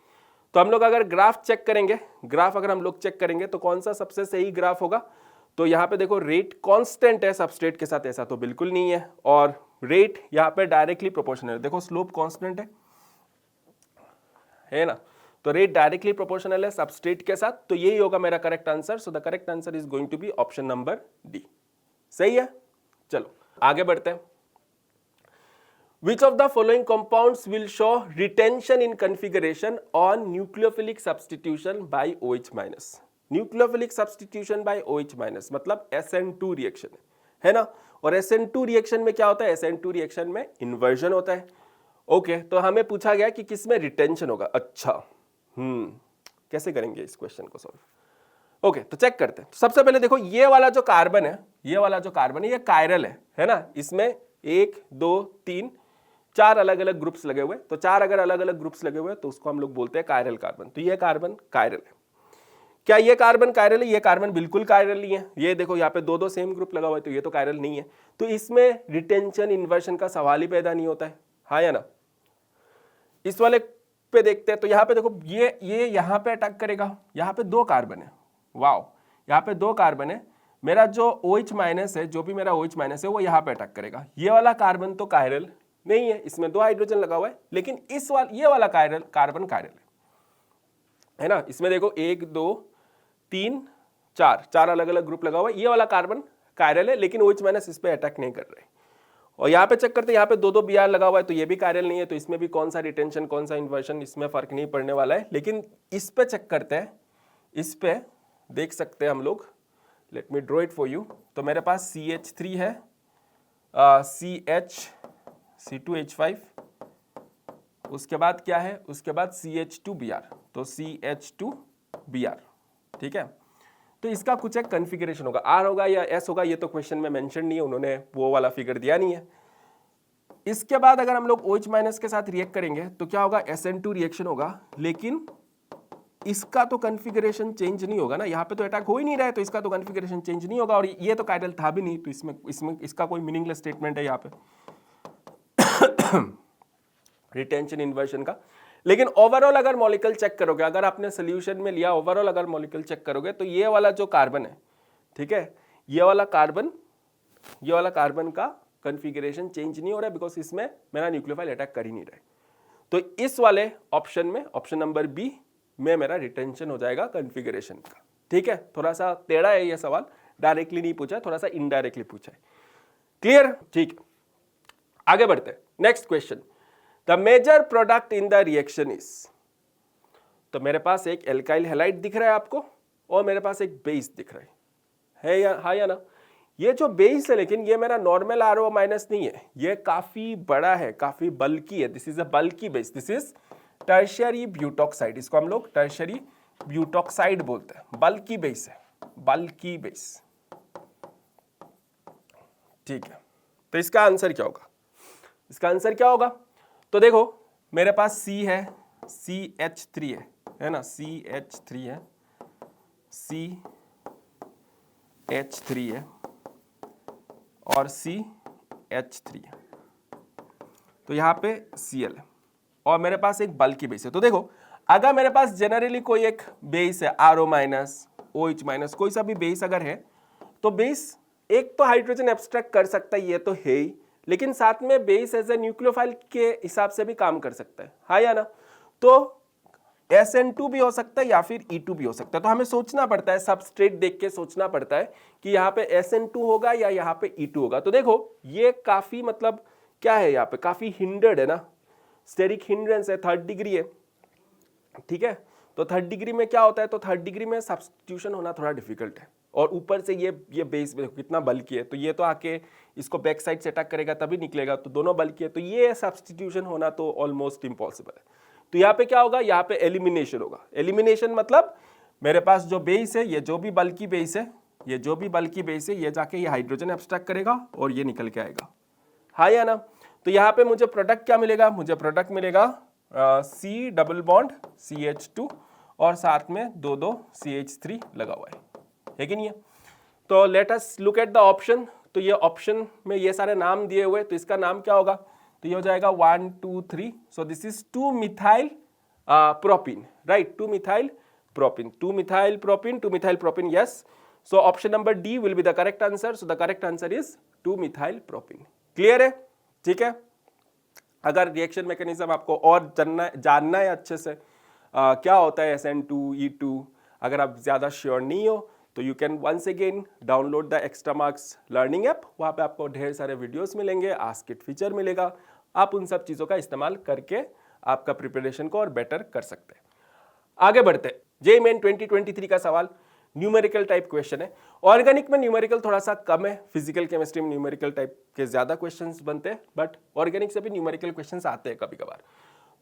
Speaker 1: तो हम लोग अगर ग्राफ चेक करेंगे, ग्राफ अगर हम लोग चेक करेंगे तो कौन सा सबसे सही ग्राफ होगा, तो यहाँ पे देखो रेट कांस्टेंट है सबस्ट्रेट के साथ, ऐसा तो बिल्कुल नहीं है, और रेट यहाँ पे डायरेक्टली प्रोपोर्शनल है, देखो स्लोप कांस्टेंट है ना, तो रेट डायरेक्टली प्रोपोर्शनल है सबस्ट्रेट के साथ, तो यही होगा मेरा correct answer. So the correct answer is going to be option number D. सही है, चलो आगे बढ़ते हैं। Which of the following compounds will show retention in configuration on nucleophilic substitution by OH-? Nucleophilic substitution by OH- मतलब SN2 reaction है ना, और SN2 रिएक्शन में क्या होता है, SN2 रिएक्शन में इन्वर्जन होता है। ओके, तो हमें पूछा गया कि किसमें रिटेंशन होगा। अच्छा, कैसे करेंगे इस क्वेश्चन को सॉल्व। ओके, तो चेक करते हैं। तो सबसे पहले देखो ये वाला जो कार्बन है, ये वाला जो कार्बन है ये कायरल है ना, इसमें 1 2 3 4 अलग अलग ग्रुप्स लगे हुए, तो 4 अगर अलग अलग ग्रुप्स लगे हुए तो उसको हम लोग बोलते हैं कायरल कार्बन। तो ये कार्बन कायरल है। क्या ये कार्बन कायरल है? ये कार्बन बिल्कुल कायरल नहीं है। ये देखो यहाँ पे दो दो सेम ग्रुप लगा हुआ है, तो ये तो कायरल नहीं है। तो इसमें रिटेंशन इन्वर्शन का सवाल ही पैदा नहीं होता है, हाँ या ना। इस वाले पे देखते हैं, तो यहाँ पे देखो ये यहाँ पे अटैक करेगा, यहाँ पे दो कार्बन है, वाओ, यहाँ पे दो कार्बन है। मेरा जो OH माइनस है, जो भी मेरा OH माइनस है वो यहाँ पे अटैक करेगा। ये वाला कार्बन तो कायरल नहीं है, इसमें दो हाइड्रोजन लगा हुआ है, लेकिन ये वाला कार्बन कायरल है ना। इसमें देखो 1 2 3 4 अलग अलग ग्रुप लगा हुआ है। ये वाला कार्बन कायरल है, लेकिन OH माइनस इस पे अटैक नहीं कर रहे। और यहाँ पे चेक करते हैं, यहाँ पे दो Br लगा हुआ है, तो ये भी कायरल नहीं है, तो इसमें भी कौन सा रिटेंशन कौन सा इन्वर्शन इसमें फर्क नहीं पड़ने वाला है। लेकिन इस पे चेक करते हैं, इस पे देख सकते हैं हम लोग, let me draw it for you. तो मेरे पास CH3 है, C2H5, उसके बाद क्या है, उसके बाद CH2Br, तो CH2Br, ठीक है। तो इसका कुछ एक कन्फिगरेशन होगा, R होगा या S होगा, ये तो क्वेश्चन में मेंशन नहीं है, उन्होंने वो वाला फिगर दिया नहीं है। इसके बाद अगर हम लोग OH माइनस के साथ रिएक्ट करेंगे तो क्या होगा, SN2 रिएक्शन होगा, लेकिन इसका तो कन्फिगरेशन चेंज नहीं होगा ना, यहाँ पे तो अटैक हो ही नहीं रहा है, तो इसका तो कन्फिगरेशन चेंज नहीं होगा। और ये तो कायरल था भी नहीं, तो इसमें इसका कोई मीनिंगलेस स्टेटमेंट है यहाँ पे रिटेंशन इन्वर्शन का। लेकिन ओवरऑल अगर मॉलिक्यूल चेक करोगे, अगर आपने सोल्यूशन में लिया, ओवरऑल अगर मॉलिक्यूल चेक करोगे, तो ये वाला जो कार्बन है, ठीक है, ये वाला कार्बन का कन्फिगरेशन चेंज नहीं हो रहा है, बिकॉज इसमें मेरा न्यूक्लियोफाइल अटैक कर ही नहीं रहा है। तो इस वाले ऑप्शन में, ऑप्शन नंबर बी में मेरा रिटेंशन हो जाएगा कन्फिगरेशन का, ठीक है। थोड़ा सा टेढ़ा है ये सवाल, डायरेक्टली नहीं पूछा है, थोड़ा सा इनडायरेक्टली पूछा है। क्लियर, ठीक। आगे बढ़ते हैं, next question. The major product in the reaction is, तो मेरे पास एक एल्काइल हैलाइड दिख रहा है आपको, और मेरे पास एक बेस दिख रहा है या हाँ या ना। ये जो बेस है, लेकिन ये मेरा नॉर्मल RO माइनस नहीं है, ये काफी बड़ा है, काफी बल्की है। This is a bulky base, this is tertiary butoxide, इसको हम लोग टर्शियरी ब्यूटॉक्साइड बोलते हैं। बल्की बेस है, बल्की बेस, ठीक है। तो इसका आंसर क्या होगा, इसका आंसर क्या होगा, तो देखो मेरे पास C है, CH3 है ना, CH3 है, CH3 है और CH3 है, तो यहाँ पे Cl है, और मेरे पास एक बल्की बेस है। तो देखो अगर मेरे पास जनरली कोई एक बेस है, RO माइनस, OH माइनस, कोई सा भी बेस अगर है, तो बेस एक तो हाइड्रोजन एब्स्ट्रैक्ट कर सकता है, ये तो है ही, लेकिन साथ में बेस एज ए न्यूक्लियोफाइल के हिसाब से भी काम कर सकता है, हाँ या ना। तो SN2 भी हो सकता है या फिर E2 भी हो सकता है। तो हमें सोचना पड़ता है, सबस्ट्रेट देख के सोचना पड़ता है कि यहाँ पे SN2 होगा या यहाँ पे E2 होगा। तो देखो ये काफी मतलब क्या है, यहाँ पे काफी हिंडर्ड है ना, स्टेरिक हिंड्रेंस है, 3rd डिग्री है, ठीक है। तो 3rd डिग्री में क्या होता है, तो 3rd डिग्री में सब्स्टिट्यूशन होना थोड़ा डिफिकल्ट है, और ऊपर से ये बेस देखो कितना बल्की है, तो ये तो आके इसको बैक साइड से अटैक करेगा तभी निकलेगा, तो दोनों बल्की है, तो ये सब्स्टिट्यूशन होना तो ऑलमोस्ट इम्पॉसिबल है। तो यहाँ पे क्या होगा, यहाँ पे एलिमिनेशन होगा। एलिमिनेशन मतलब मेरे पास जो बेस है, ये जो भी बल्की बेस है, ये जो भी बल्की बेस है, ये जाके ये हाइड्रोजन एब्स्ट्रैक्ट करेगा और ये निकल के आएगा, हाँ या ना। तो यहाँ पे मुझे प्रोडक्ट क्या मिलेगा, मुझे प्रोडक्ट मिलेगा C डबल बॉन्ड CH2 और साथ में दो CH3 लगा हुआ है कि नहीं है। तो let us look at the option. तो ये ऑप्शन में ये सारे नाम दिए हुए, तो इसका नाम क्या होगा, तो ये हो जाएगा 1 2 3। सो this is 2 methyl propyne, right, 2 methyl propyne, 2 methyl propyne, 2 methyl propyne, yes. So option number D will be the correct answer. So the correct answer is 2 methyl propyne. Clear है, ठीक है। अगर रिएक्शन मैकेनिज्म आपको और जानना है अच्छे से क्या होता है SN2 E2, अगर आप ज़्यादा श्योर नहीं हो, तो you can once again download the Extramarks learning app. वहाँ पे आपको ढेर सारे वीडियोस मिलेंगे, आस्क इट फीचर मिलेगा, आप उन सब चीज़ों का इस्तेमाल करके आपका प्रिपरेशन को और बेटर कर सकते हैं। आगे बढ़ते, जेईई मेन 2023 का सवाल न्यूमेरिकल टाइप क्वेश्चन है। ऑर्गेनिक में न्यूमेरिकल थोड़ा सा कम है, फिजिकल केमिस्ट्री में न्यूमेरिकल टाइप के ज्यादा क्वेश्चंस बनते हैं, बट ऑर्गेनिक से भी न्यूमेरिकल क्वेश्चंस आते हैं कभी कभार।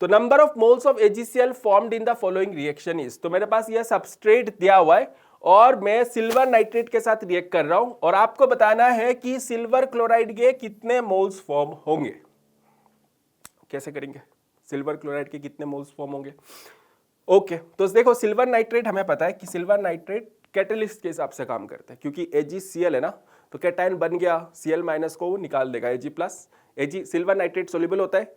Speaker 1: तो number of moles of AgCl formed in the following reaction is, तो मेरे पास यह सबस्ट्रेट दिया हुआ है और मैं सिल्वर नाइट्रेट के साथ रिएक्ट कर रहा हूं, और आपको बताना है कि सिल्वर क्लोराइड के कितने मोल्स फॉर्म होंगे। कैसे करेंगे, सिल्वर क्लोराइड के कितने मोल्स फॉर्म होंगे, ओके तो देखो सिल्वर नाइट्रेट हमें पता है कि सिल्वर नाइट्रेट कैटलिस्ट के हिसाब से काम करते हैं, क्योंकि AgCl है ना, तो कैटायन बन गया, Cl माइनस को वो निकाल देगा Ag plus. Ag silver nitrate soluble होता है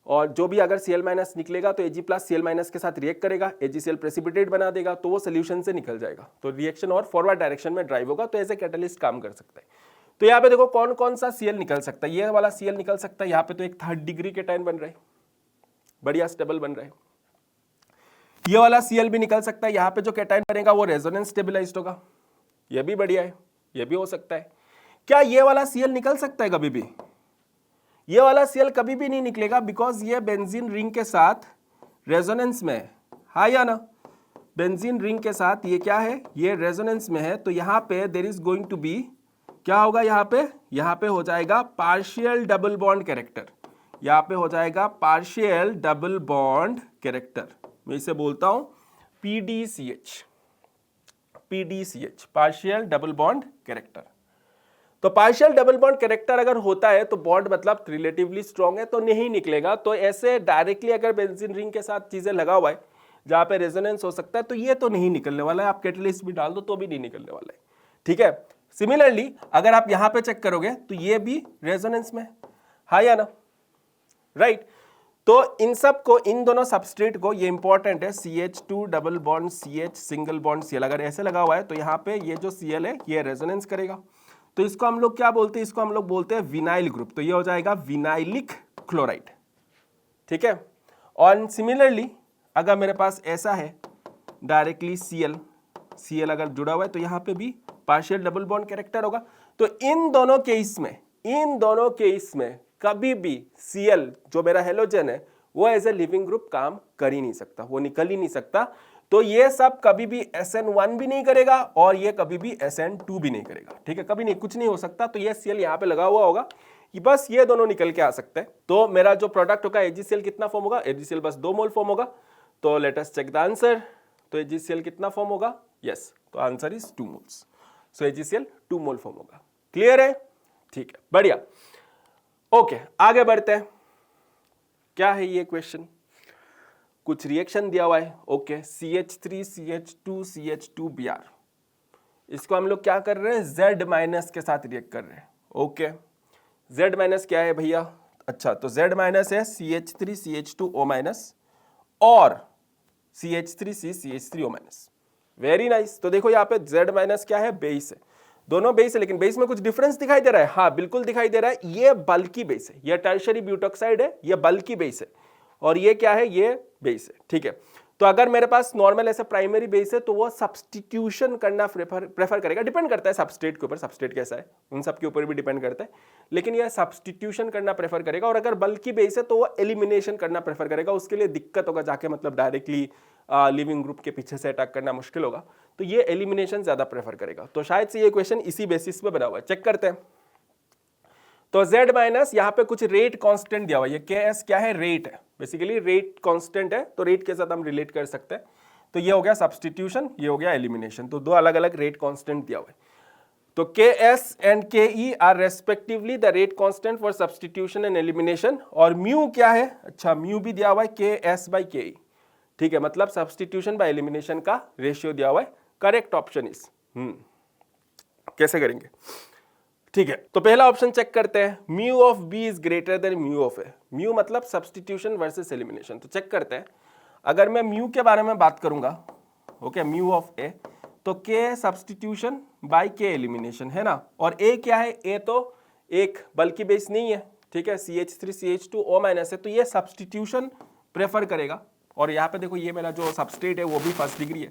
Speaker 1: और जो भी अगर Cl माइनस निकलेगा तो Ag प्लस Cl माइनस के साथ रिएक्ट करेगा, AgCl प्रेसिपिटेट बना देगा, तो वो सोल्यूशन से निकल जाएगा, तो रिएक्शन और फॉरवर्ड डायरेक्शन में ड्राइव होगा, तो ऐसे कैटलिस्ट काम कर सकता है। तो यहाँ पे देखो कौन कौन सा Cl निकल सकता है, ये वाला Cl निकल सकता है, यहाँ पे तो एक 3rd डिग्री कैटायन बन रहा है, बढ़िया स्टेबल बन रहा है। ये वाला Cl भी निकल सकता है, यहाँ पे जो कैटायन बनेगा वो रेजोनेंस स्टेबलाइज्ड होगा, ये भी बढ़िया है, ये भी हो सकता है। क्या ये वाला Cl निकल सकता है कभी भी? ये वाला Cl कभी भी नहीं निकलेगा, बिकॉज ये बेंजीन रिंग के साथ रेजोनेंस में है, हाँ या ना? बेंजीन रिंग के साथ ये क्या है, ये रेजोनेंस में है, तो यहाँ पे there is going to be, क्या होगा यहाँ पे हो जाएगा पार्शियल डबल बॉन्ड कैरेक्टर, यहाँ पे हो जाएगा पार्शियल डबल बॉन्ड कैरेक्टर, मैं इसे बोलता हूं PDCH, partial double bond character. तो पार्शियल डबल बॉन्ड कैरेक्टर अगर होता है तो बॉन्ड मतलब रिलेटिवली स्ट्रॉन्ग है, तो नहीं निकलेगा। तो ऐसे डायरेक्टली अगर बेंजीन रिंग के साथ चीजें लगा हुआ है जहां पे रेजोनेंस हो सकता है, तो ये तो नहीं निकलने वाला है, आप कैटलिस्ट भी डाल दो तो भी नहीं निकलने वाला है, ठीक है। सिमिलरली अगर आप यहां पे चेक करोगे तो ये भी रेजोनेंस में, हाँ या ना, राइट। तो इन सब को, इन दोनों सबस्ट्रेट को, ये इंपॉर्टेंट है, CH2 double bond CH single bond Cl अगर ऐसे लगा हुआ है तो यहाँ पे ये जो Cl है ये रेजोनेंस करेगा, तो इसको हम लोग क्या बोलते हैं, इसको हम लोग बोलते हैं विनाइल ग्रुप, तो ये हो जाएगा विनाइलिक क्लोराइड, ठीक है। और सिमिलरली अगर मेरे पास ऐसा है डायरेक्टली Cl अगर जुड़ा हुआ है तो यहाँ पे भी पार्शियल डबल बॉन्ड कैरेक्टर होगा। तो इन दोनों केस में कभी भी Cl जो मेरा हेलोजन है वो एज ए लिविंग ग्रुप काम कर ही नहीं सकता, वो निकल ही नहीं सकता। तो ये सब कभी भी SN1 भी नहीं करेगा और ये कभी भी SN2 भी नहीं करेगा, ठीक है, कभी नहीं, कुछ नहीं हो सकता। तो ये Cl यहाँ पे लगा हुआ होगा, बस ये दोनों निकल के आ सकते हैं। तो मेरा जो प्रोडक्ट होगा AgCl कितना फॉर्म होगा, AgCl बस 2 मोल फॉर्म होगा। तो let us check the answer. तो AgCl कितना फॉर्म होगा, यस, तो answer is 2 moles. So AgCl 2 mole form होगा, क्लियर है, ठीक है, बढ़िया। ओके आगे बढ़ते हैं। क्या है ये क्वेश्चन, कुछ रिएक्शन दिया हुआ है, ओके, CH3 CH2 CH2Br, इसको हम लोग क्या कर रहे हैं, Z माइनस के साथ रिएक्ट कर रहे हैं, ओके। Z माइनस क्या है भैया, अच्छा, तो Z माइनस है CH3 CH2O माइनस और CH3C CH3O minus, very nice. तो देखो यहाँ पे Z माइनस क्या है, बेस है, दोनों बेस है, लेकिन बेस में कुछ डिफरेंस दिखाई दे रहा है, हाँ बिल्कुल दिखाई दे रहा है, ये बल्की बेस है, ये टर्शियरी ब्यूटॉक्साइड है, ये बल्की बेस है, और ये क्या है, ये बेस है, ठीक है। तो अगर मेरे पास नॉर्मल ऐसे प्राइमरी बेस है तो वो सब्स्टिट्यूशन करना प्रेफर करेगा, डिपेंड करता है सबस्ट्रेट के ऊपर, सबस्ट्रेट कैसा है उन सब के ऊपर भी डिपेंड करता है, लेकिन ये सब्स्टिट्यूशन करना प्रेफर करेगा। और अगर बल्की बेस है तो वो एलिमिनेशन करना प्रेफर करेगा, उसके लिए दिक्कत होगा जाके, मतलब डायरेक्टली लिविंग ग्रुप के पीछे से अटैक करना मुश्किल होगा, तो ये एलिमिनेशन ज्यादा प्रेफर करेगा। तो शायद से ये क्वेश्चन इसी बेसिस पे बना हुआ है, चेक करते हैं। तो Z माइनस यहाँ पे कुछ रेट कांस्टेंट दिया हुआ है, ये Ks क्या है, रेट है, बेसिकली रेट कांस्टेंट है, तो रेट के साथ हम रिलेट कर सकते हैं। तो ये हो गया सब्स्टिट्यूशन, ये हो गया एलिमिनेशन, तो दो अलग अलग रेट कांस्टेंट दिया हुआ है। तो Ks and Ke are respectively the rate constant for substitution and elimination. और म्यू क्या है, अच्छा म्यू भी दिया हुआ है Ks/Ke, ठीक है, मतलब सब्स्टिट्यूशन बाय एलिमिनेशन का रेशियो दिया हुआ है। करेक्ट ऑप्शन इज, कैसे करेंगे, ठीक है। तो पहला ऑप्शन चेक करते हैं, mu of B is greater than mu of A, mu मतलब सब्स्टिट्यूशन वर्सेस एलिमिनेशन। तो चेक करते हैं, अगर मैं म्यू के बारे में बात करूंगा, ओके, म्यू ऑफ ए, तो के सब्स्टिट्यूशन बाय के एलिमिनेशन है ना, और ए क्या है, ए तो एक बल्कि बेस नहीं है, ठीक है, CH3 CH2O माइनस है, तो ये सब्स्टिट्यूशन प्रेफर करेगा। और यहाँ पे देखो ये मेरा जो सबस्ट्रेट है वो भी फर्स्ट डिग्री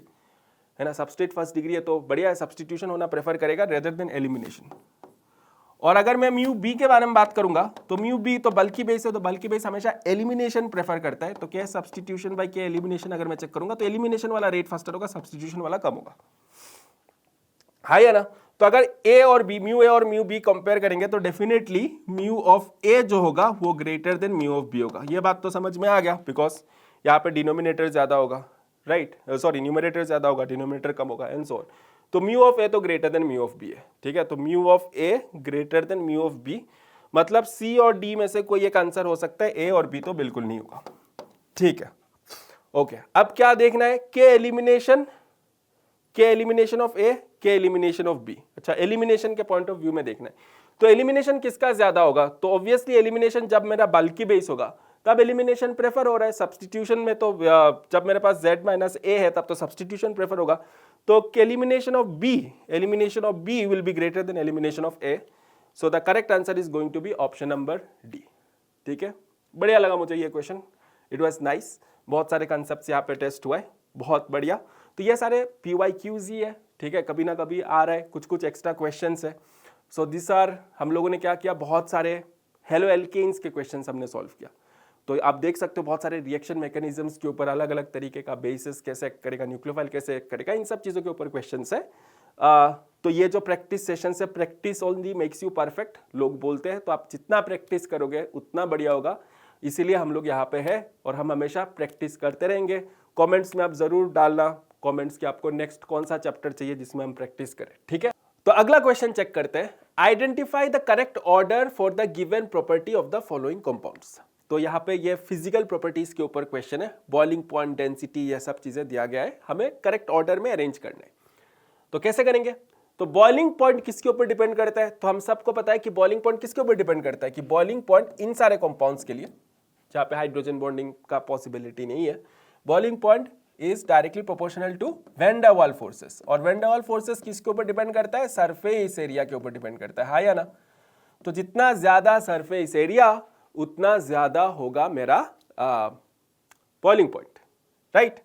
Speaker 1: है ना, सबस्ट्रेट फर्स्ट डिग्री है, तो बढ़िया है, सब्स्टिट्यूशन होना प्रेफर करेगा रेदर देन एलिमिनेशन। और अगर मैं म्यू बी के बारे में बात करूंगा, तो म्यू बी तो बल्की बेस है, तो बल्की बेस हमेशा एलिमिनेशन प्रेफर करता है, तो क्या सब्स्टिट्यूशन बाय के एलिमिनेशन अगर मैं चेक करूंगा तो एलिमिनेशन वाला रेट फास्टर होगा, सब्स्टिट्यूशन वाला कम होगा, हाँ या ना। तो अगर ए और बी, म्यू ए और म्यू बी कंपेयर करेंगे तो डेफिनेटली म्यू ऑफ ए जो होगा वो greater than mu of B होगा। ये बात तो समझ में आ गया, बिकॉज यहाँ पे डिनोमिनेटर ज्यादा होगा, राइट, सॉरी न्यूमरेटर ज्यादा होगा, डिनोमिनेटर कम होगा, एंड सो ऑन। तो म्यू ऑफ ए तो greater than mu of B है, ठीक है। तो mu of A greater than mu of B, मतलब सी और डी में से कोई एक आंसर हो सकता है, ए और बी तो बिल्कुल नहीं होगा, ठीक है। ओके, अब क्या देखना है, के एलिमिनेशन ऑफ ए, के एलिमिनेशन ऑफ बी। अच्छा, एलिमिनेशन के पॉइंट ऑफ व्यू में देखना है, तो एलिमिनेशन किसका ज्यादा होगा, तो ऑब्वियसली एलिमिनेशन जब मेरा बल्कि बेस होगा तब एलिमिनेशन प्रेफर हो रहा है। सब्स्टिट्यूशन में तो जब मेरे पास z माइनस ए है तब तो सब्स्टिट्यूशन प्रेफर होगा। तो elimination of B will be greater than elimination of A, so the correct answer is going to be option number D. ठीक है, बढ़िया लगा मुझे ये क्वेश्चन, इट वाज नाइस। बहुत सारे कंसेप्ट्स यहाँ पे टेस्ट हुआ है, बहुत बढ़िया। तो ये सारे PYQs ही है, ठीक है, कभी ना कभी आ रहा है, कुछ कुछ एक्स्ट्रा क्वेश्चंस है। सो दिस आर, हम लोगों ने क्या किया, बहुत सारे हेलो एल्केन्स के क्वेश्चंस हमने सॉल्व किया। तो आप देख सकते हो बहुत सारे रिएक्शन मैकेनिज्म्स के ऊपर अलग अलग तरीके का, बेसिस कैसे करेगा, न्यूक्लियोफाइल कैसे करेगा, इन सब चीज़ों के ऊपर क्वेश्चंस है। तो ये जो प्रैक्टिस सेशन से, practice only makes you perfect लोग बोलते हैं, तो आप जितना प्रैक्टिस करोगे उतना बढ़िया होगा। इसीलिए हम लोग यहाँ पे है और हम हमेशा प्रैक्टिस करते रहेंगे। कमेंट्स में आप जरूर डालना कमेंट्स कि आपको नेक्स्ट कौन सा चैप्टर चाहिए जिसमें हम प्रैक्टिस करें, ठीक है। तो अगला क्वेश्चन चेक करते हैं, identify the correct order for the given property of the following compounds. तो यहाँ पे ये फिजिकल प्रॉपर्टीज के ऊपर क्वेश्चन है, बॉइलिंग पॉइंट, डेंसिटी, ये सब चीजें दिया गया है, हमें करेक्ट ऑर्डर में अरेंज करना है। तो कैसे करेंगे, तो बॉइलिंग पॉइंट किसके ऊपर डिपेंड करता है, तो हम सबको पता है कि बॉइलिंग पॉइंट किसके ऊपर डिपेंड करता है, कि बॉइलिंग पॉइंट इन सारे कंपाउंड्स के लिए जहाँ पे हाइड्रोजन बॉन्डिंग का पॉसिबिलिटी नहीं है, boiling point is directly proportional to van der Waals forces. और वैन डर वाल्स फोर्सेस किसके ऊपर डिपेंड करता है, सरफेस एरिया के ऊपर डिपेंड करता है, हाँ या ना। तो जितना ज्यादा सरफेस एरिया उतना ज्यादा होगा मेरा बॉइलिंग पॉइंट, राइट।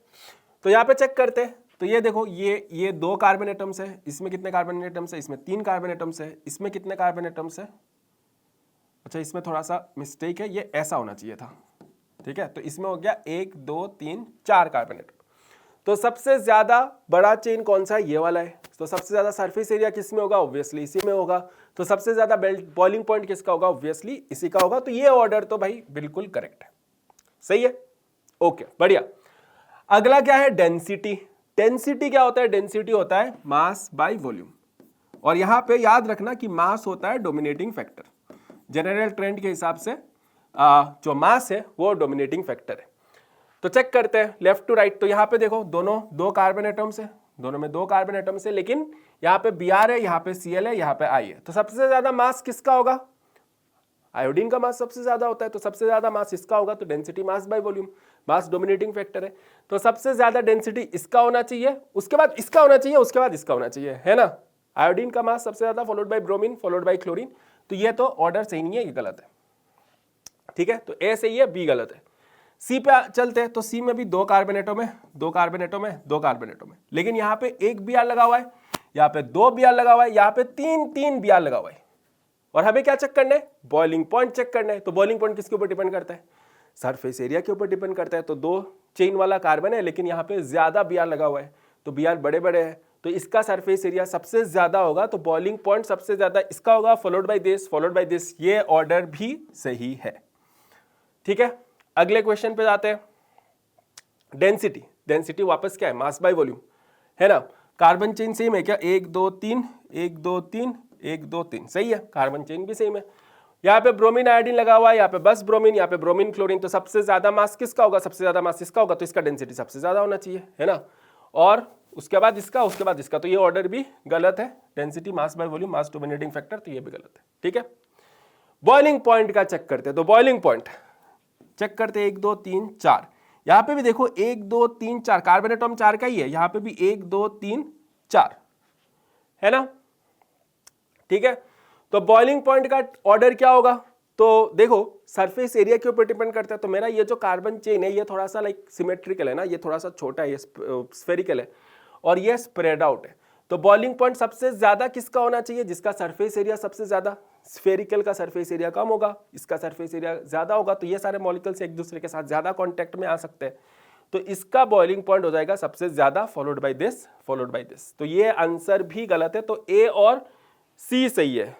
Speaker 1: तो यहाँ पे चेक करते हैं, तो ये देखो, ये 2 कार्बन एटम्स है, इसमें कितने कार्बन एटम्स है, इसमें 3 कार्बन एटम्स है, इसमें कितने कार्बन एटम्स है, अच्छा इसमें थोड़ा सा मिस्टेक है, ये ऐसा होना चाहिए था, ठीक है। तो इसमें हो गया 1 2 3 4 कार्बन एटम। तो सबसे ज्यादा बड़ा चेन कौन सा है, ये वाला है। तो सबसे ज्यादा सरफेस एरिया किस में होगा, ऑब्वियसली इसी में होगा। तो सबसे ज्यादा बॉइलिंग पॉइंट किसका होगा, ऑब्वियसली इसी का होगा। तो ये ऑर्डर तो भाई बिल्कुल करेक्ट है, सही है, ओके बढ़िया। अगला क्या है, डेंसिटी। डेंसिटी क्या होता है, डेंसिटी होता है मास बाय वॉल्यूम। और यहां पे याद रखना कि मास होता है डोमिनेटिंग फैक्टर, जनरल ट्रेंड के हिसाब से जो मास है वो डोमिनेटिंग फैक्टर है। तो चेक करते हैं लेफ्ट टू राइट। तो यहाँ पे देखो, दोनों 2 कार्बन एटम्स है, दोनों में 2 कार्बन एटम्स है, लेकिन यहाँ पे Br है, यहाँ पे Cl है, यहाँ पे I है। तो सबसे ज्यादा मास किसका होगा, आयोडीन का मास सबसे ज्यादा होता है, तो सबसे ज्यादा मास इसका होगा। तो density mass by volume, mass dominating factor है, तो सबसे ज्यादा डेंसिटी इसका होना चाहिए, उसके बाद इसका होना चाहिए, उसके बाद इसका होना चाहिए, है ना। आयोडीन का मास सबसे ज्यादा, followed by bromine, followed by chlorine. तो ये तो ऑर्डर सही नहीं है, ये गलत है, ठीक है। तो ए सही है, बी गलत है। सी पे चलते हैं, तो सी में भी 2 कार्बन एटम है, 2 कार्बन एटम है, 2 कार्बन एटम है, लेकिन यहाँ पे 1 Br लगा हुआ है, यहाँ पे 2 Br लगा हुआ है, यहाँ पे 3 Br लगा हुआ है। और हमें क्या चेक करना है, बॉइलिंग पॉइंट चेक करना है। तो बॉइलिंग पॉइंट किसके ऊपर डिपेंड करता है, सरफेस एरिया के ऊपर डिपेंड करता है। तो 2 चेन वाला कार्बन है, लेकिन यहाँ पे ज्यादा Br लगा हुआ है, तो Br बड़े बड़े हैं, तो इसका सरफेस एरिया सबसे ज्यादा होगा। तो बॉइलिंग पॉइंट सबसे ज्यादा इसका होगा, followed by this, followed by this. ये ऑर्डर भी सही है, ठीक है। अगले क्वेश्चन पे जाते हैं, डेंसिटी। डेंसिटी वापस क्या है, मास बाय वॉल्यूम, है ना। कार्बन चेन सेम है क्या, 1 2 3 1 2 3 1 2 3, सही है, कार्बन चेन भी सेम है। यहाँ पे ब्रोमीन आयोडीन लगा हुआ है, यहाँ पे बस ब्रोमीन, यहाँ पे ब्रोमीन क्लोरीन। तो सबसे ज्यादा मास किसका होगा, सबसे ज्यादा मास इसका होगा, तो इसका डेंसिटी सबसे ज्यादा होना चाहिए, है ना। और उसके बाद इसका, उसके बाद इसका, तो ये ऑर्डर भी गलत है। Density mass by volume, mass dominating factor, तो ये भी गलत है, ठीक है। बॉइलिंग पॉइंट का चेक करते हैं, तो बॉइलिंग पॉइंट चेक करते हैं, 1 2 3 4। यहां पे भी देखो 1 2 3 4, कार्बन एटम 4 का ही है, यहां पे भी 1 2 3 4, है ना, ठीक है। तो बॉइलिंग पॉइंट का ऑर्डर क्या होगा, तो देखो सरफेस एरिया के ऊपर डिपेंड करता है। तो मेरा ये जो कार्बन चेन है, ये थोड़ा सा लाइक सिमेट्रिकल है ना, ये थोड़ा सा छोटा है, ये स्फेरिकल है, और ये स्प्रेड आउट है। तो बॉइलिंग पॉइंट सबसे ज्यादा किसका होना चाहिए, जिसका सरफेस एरिया सबसे ज्यादा, स्फेरिकल का सरफेस एरिया कम होगा, इसका सरफेस एरिया ज्यादा होगा। तो ये सारे मॉलिक्यूल्स एक दूसरे के साथ ज्यादा कांटेक्ट में आ सकते हैं, तो इसका बॉइलिंग पॉइंट हो जाएगा सबसे ज्यादा, followed by this, followed by this. तो ये आंसर भी गलत है, तो ए और सी सही है,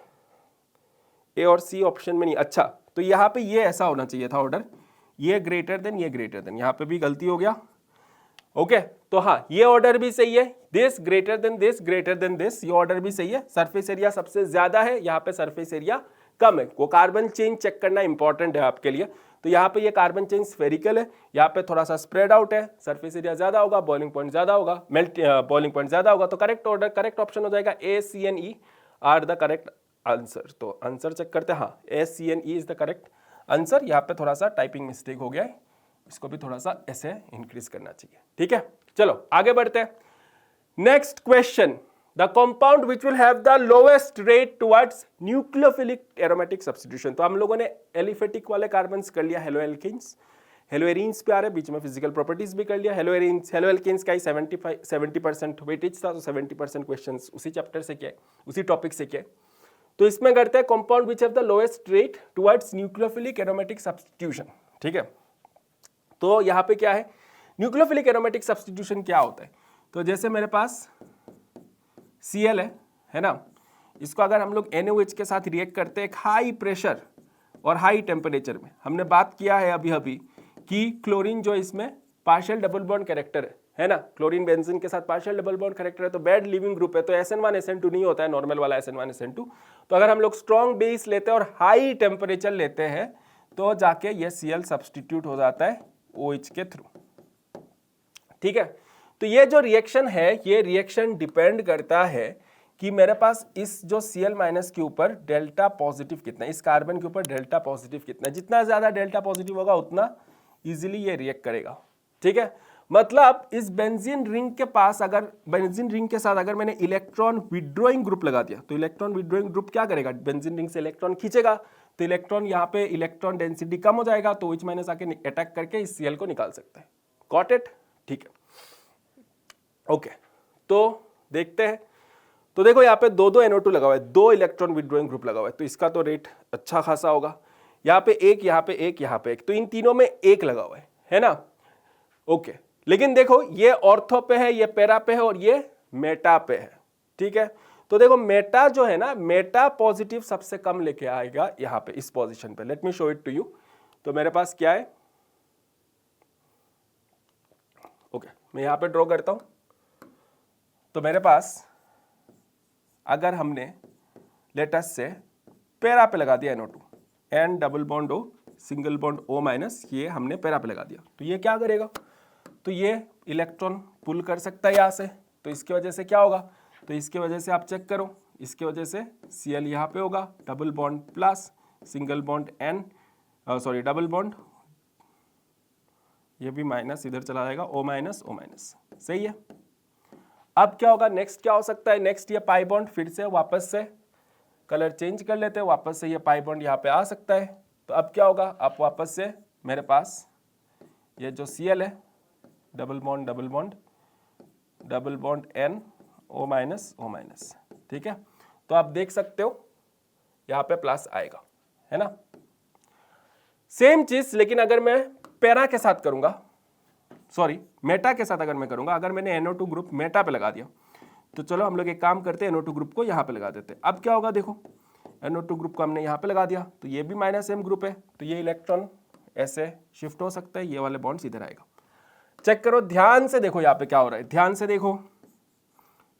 Speaker 1: ए और सी ऑप्शन में नहीं। अच्छा, तो यहाँ पे ये ऐसा होना चाहिए था ऑर्डर, ये ग्रेटर देन, ये ग्रेटर देन, यहाँ पे भी गलती हो गया, ओके। तो हाँ, ये ऑर्डर भी सही है, this greater than this, greater than this, ये ऑर्डर भी सही है। सरफेस एरिया सबसे ज्यादा है, यहाँ पे सरफेस एरिया कम है। वो कार्बन चेन चेक करना इंपॉर्टेंट है आपके लिए। तो यहाँ पे ये कार्बन चेन स्फेरिकल है, यहाँ पे थोड़ा सा स्प्रेड आउट है, सरफेस एरिया ज्यादा होगा, बॉइलिंग पॉइंट ज्यादा होगा, मेल्ट बॉइलिंग पॉइंट ज्यादा होगा। तो करेक्ट ऑर्डर, करेक्ट ऑप्शन हो जाएगा ACNE are the correct answer. तो आंसर चेक करते हैं, हाँ ACNE is the correct answer. यहाँ पे थोड़ा सा टाइपिंग मिस्टेक हो गया है, इसको भी थोड़ा सा ऐसे इंक्रीज करना चाहिए। ठीक है, चलो आगे बढ़ते हैं। Next question, the compound which will have the lowest rate towards nucleophilic aromatic substitution. तो हम लोगों ने एलिफेटिक वाले कार्बन्स कर लिया, हेलो एल्किन्स, हेलो एरीन्स पे आ रहे, बीच में फिजिकल प्रॉपर्टीज भी कर लिया। हेलो एरीन्स, हेलो एल्किन्स का ही 70% वेटेज था, तो 70% क्वेश्चन उसी चैप्टर से किया, उसी टॉपिक से किया। तो इसमें करते हैं compound which have the lowest rate towards nucleophilic aromatic substitution. ठीक है, तो यहाँ पे क्या है, न्यूक्लियोफिलिक एरोमेटिक सब्स्टिट्यूशन क्या होता है। तो जैसे मेरे पास Cl है ना, इसको अगर हम लोग NaOH के साथ रिएक्ट करते हैं एक हाई प्रेशर और हाई टेम्परेचर में, हमने बात किया है अभी अभी कि क्लोरीन जो इसमें पार्शियल डबल बॉन्ड कैरेक्टर है ना, क्लोरीन बेंजीन के साथ पार्शियल डबल बॉन्ड कैरेक्टर है, तो बैड लिविंग ग्रुप है, तो SN1 SN2 नहीं होता है, नॉर्मल वाला SN1 SN2। तो अगर हम लोग स्ट्रॉन्ग बेस लेते हैं और हाई टेम्परेचर लेते हैं तो जाके ये Cl सब्सटीट्यूट हो जाता है OH के थ्रू। ठीक है, तो ये जो रिएक्शन है, ये रिएक्शन डिपेंड करता है कि मेरे पास इस जो Cl माइनस के ऊपर डेल्टा पॉजिटिव कितना है, इस कार्बन के ऊपर डेल्टा पॉजिटिव कितना है। जितना ज्यादा डेल्टा पॉजिटिव होगा उतना इजीली ये रिएक्ट करेगा। ठीक है, मतलब इस बेंजीन रिंग के पास, अगर बेंजीन रिंग के साथ अगर मैंने इलेक्ट्रॉन विड्रॉइंग ग्रुप लगा दिया, तो इलेक्ट्रॉन विड्रॉइंग ग्रुप क्या करेगा, बेंजीन रिंग से इलेक्ट्रॉन खींचेगा, तो इलेक्ट्रॉन यहाँ पे इलेक्ट्रॉन डेंसिटी कम हो जाएगा, तो OH माइनस आके अटैक करके इस Cl को निकाल सकता है। Got it? ठीक है, ओके, तो देखते हैं। तो देखो यहाँ पे दो NO2 लगा हुआ है, 2 इलेक्ट्रॉन विड्रॉइंग ग्रुप लगा हुआ है, तो इसका तो रेट अच्छा खासा होगा। यहाँ पे एक, यहाँ पे एक, यहाँ पे एक, तो इन तीनों में एक लगा हुआ है ना। ओके, लेकिन देखो ये ऑर्थो पे है, ये पैरा पे है और ये मेटा पे है। ठीक है, तो देखो मेटा जो है ना, मेटा पॉजिटिव सबसे कम लेके आएगा यहाँ पे इस पोजीशन पे। Let me show it to you. तो मेरे पास क्या है, ओके, मैं यहाँ पे ड्रॉ करता हूं। तो मेरे पास अगर हमने लेटस से पैरा पे लगा दिया NO2, N double bond O single bond O minus, ये हमने पैरा पे लगा दिया, तो ये क्या करेगा, तो ये इलेक्ट्रॉन पुल कर सकता है यहाँ से। तो इसकी वजह से क्या होगा, तो इसकी वजह से आप चेक करो, इसकी वजह से Cl यहाँ पे होगा, double bond plus single bond N, sorry double bond, ये भी माइनस इधर चला जाएगा, O माइनस O माइनस। सही है, अब क्या होगा, नेक्स्ट क्या हो सकता है, नेक्स्ट ये पाई बॉन्ड फिर से वापस से कलर चेंज कर लेते हैं, वापस से ये पाई बॉन्ड यहाँ पे आ सकता है। तो अब क्या होगा, अब वापस से मेरे पास ये जो Cl है, double bond double bond double bond N O minus O minus. ठीक है, तो आप देख सकते हो यहाँ पे प्लस आएगा, है ना। सेम चीज लेकिन अगर मैं पैरा के साथ करूंगा, सॉरी मेटा के साथ अगर मैं करूंगा, अगर मैंने NO2 ग्रुप मेटा पे लगा दिया, तो चलो हम लोग एक काम करते हैं, NO2 ग्रुप को यहाँ पे लगा देते हैं। अब क्या होगा, देखो NO2 ग्रुप को हमने यहाँ पे लगा दिया, तो ये भी माइनस M ग्रुप है, तो ये इलेक्ट्रॉन ऐसे शिफ्ट हो सकता है, ये वाले बॉन्ड इधर आएगा। चेक करो ध्यान से, देखो यहाँ पे क्या हो रहा है, ध्यान से देखो।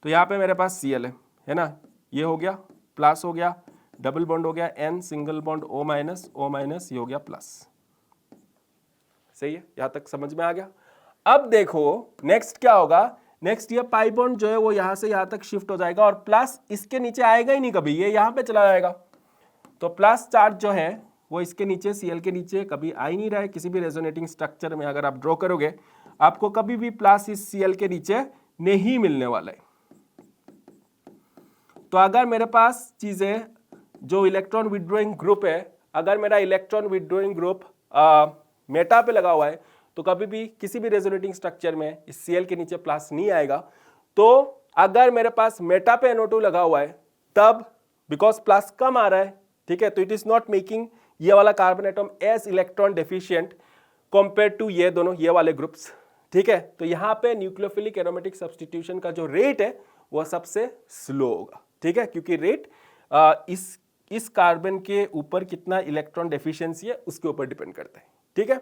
Speaker 1: तो यहाँ पे मेरे पास Cl है ना, ये हो गया प्लस, हो गया डबल बॉन्ड, हो गया N single bond O minus, ये हो गया प्लस। सही है, यहाँ तक समझ में आ गया। अब देखो नेक्स्ट क्या होगा, नेक्स्ट ये पाई बॉन्ड जो है वो यहाँ से यहाँ तक शिफ्ट हो जाएगा और प्लस इसके नीचे आएगा ही नहीं कभी, ये यहाँ पे चला जाएगा। तो प्लस चार्ज जो है वो इसके नीचे, Cl के नीचे कभी आ ही नहीं रहा है। किसी भी रेजोनेटिंग स्ट्रक्चर में अगर आप ड्रॉ करोगे, आपको कभी भी प्लस इस Cl के नीचे नहीं मिलने वाला है। तो अगर मेरे पास चीजें जो इलेक्ट्रॉन विड्रॉइंग ग्रुप है, अगर मेरा इलेक्ट्रॉन विड्रॉइंग ग्रुप मेटा पे लगा हुआ है, तो कभी भी किसी भी रेजोनेटिंग स्ट्रक्चर में इस Cl के नीचे प्लस नहीं आएगा। तो अगर मेरे पास मेटा पे NO2 लगा हुआ है, तब बिकॉज प्लस कम आ रहा है, ठीक है, तो इट इज नॉट मेकिंग ये वाला carbon atom as electron deficient compare to ये दोनों, ये वाले ग्रुप्स। ठीक है, तो यहाँ पे न्यूक्लियोफिलिक एरोमेटिक सब्स्टिट्यूशन का जो रेट है वो सबसे स्लो होगा। ठीक है, क्योंकि रेट इस कार्बन के ऊपर कितना इलेक्ट्रॉन डेफिशिएंसी है उसके ऊपर डिपेंड करता है। ठीक है,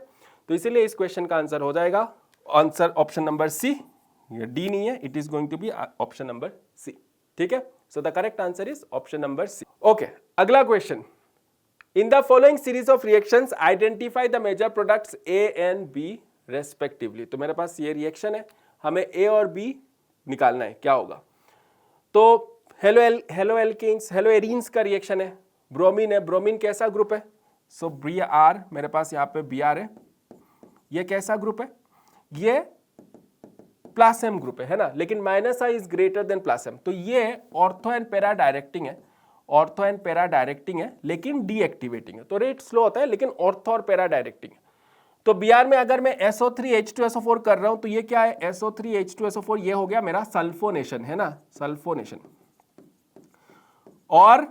Speaker 1: तो इसीलिए इस क्वेश्चन का आंसर हो जाएगा आंसर ऑप्शन नंबर सी, ये डी नहीं है, it is going to be option number C. ठीक है, so the correct answer is option number C. Okay, अगला question, in the following series of reactions identify the major products A and B respectively. तो मेरे पास ये reaction है, हमें ए और B निकालना है, क्या होगा। तो हेलो एल्केन्स, हेलो एरीन्स का रिएक्शन है, ब्रोमीन है, ब्रोमीन कैसा ग्रुप है, सो बी आर, मेरे पास यहाँ पे बी आर है। ये कैसा ग्रुप है, ये प्लस एम ग्रुप है ना, लेकिन minus I is greater than plus M. तो ये ऑर्थो एंड पैरा डायरेक्टिंग है, ऑर्थो एंड पैरा डायरेक्टिंग है, लेकिन डीएक्टिवेटिंग है। तो रेट स्लो होता है, लेकिन ऑर्थो और पैरा डायरेक्टिंग है। तो बीआर में अगर मैं SO3H2SO4 कर रहा हूं तो ये क्या है, SO3H2SO4, ये हो गया मेरा सल्फोनेशन, है ना, सल्फोनेशन। और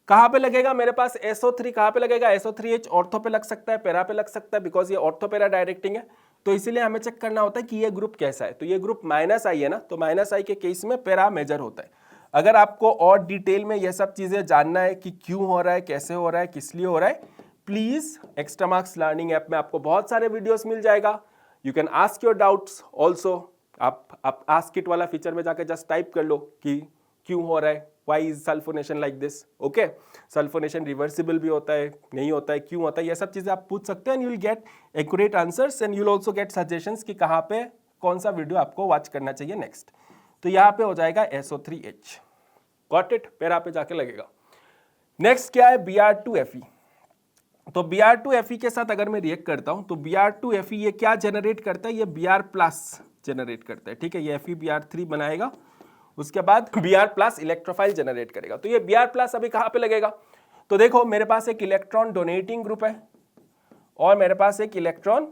Speaker 1: कहां पे लगेगा मेरे पास SO3, कहां पे लगेगा, SO3H ऑर्थो पे लग सकता है, पैरा पे लग सकता है, बिकॉज ये ऑर्थो पैरा डायरेक्टिंग है। तो इसीलिए हमें चेक करना होता है कि ये ग्रुप कैसा है। तो ये ग्रुप माइनस आई है ना, तो माइनस आई के केस में पैरा मेजर होता है। अगर आपको और डिटेल में ये सब चीजें जानना है कि क्यों हो रहा है, कैसे हो रहा है, किस लिए हो रहा है, please extra marks learning app में आपको बहुत सारे वीडियोस मिल जाएगा। You can ask your doubts also. आप आस्क इट वाला फीचर में जाकर जस्ट टाइप कर लो कि क्यों हो रहा है, why is sulphonation like this. Okay, sulphonation reversible भी होता है, नहीं होता है, क्यों होता है, ये सब चीजें आप पूछ सकते हैं। And you will get accurate answers and you will also get suggestions कि कहाँ पे कौन सा वीडियो आपको वॉच करना चाहिए नेक्स्ट। तो यहाँ पे हो जाएगा SO3H, गॉट इट, पैरा पे जाके लगेगा। नेक्स्ट क्या है, Br2Fe। तो Br2Fe के साथ अगर मैं रिएक्ट करता हूं तो Br2Fe ये क्या जनरेट करता है, ये Br+ जनरेट करता है, ठीक है। ये Fe Br3 बनाएगा, उसके बाद Br+ इलेक्ट्रोफाइल जनरेट करेगा। तो ये Br+ अभी कहां पे लगेगा, तो देखो मेरे पास एक इलेक्ट्रॉन डोनेटिंग ग्रुप है और मेरे पास एक इलेक्ट्रॉन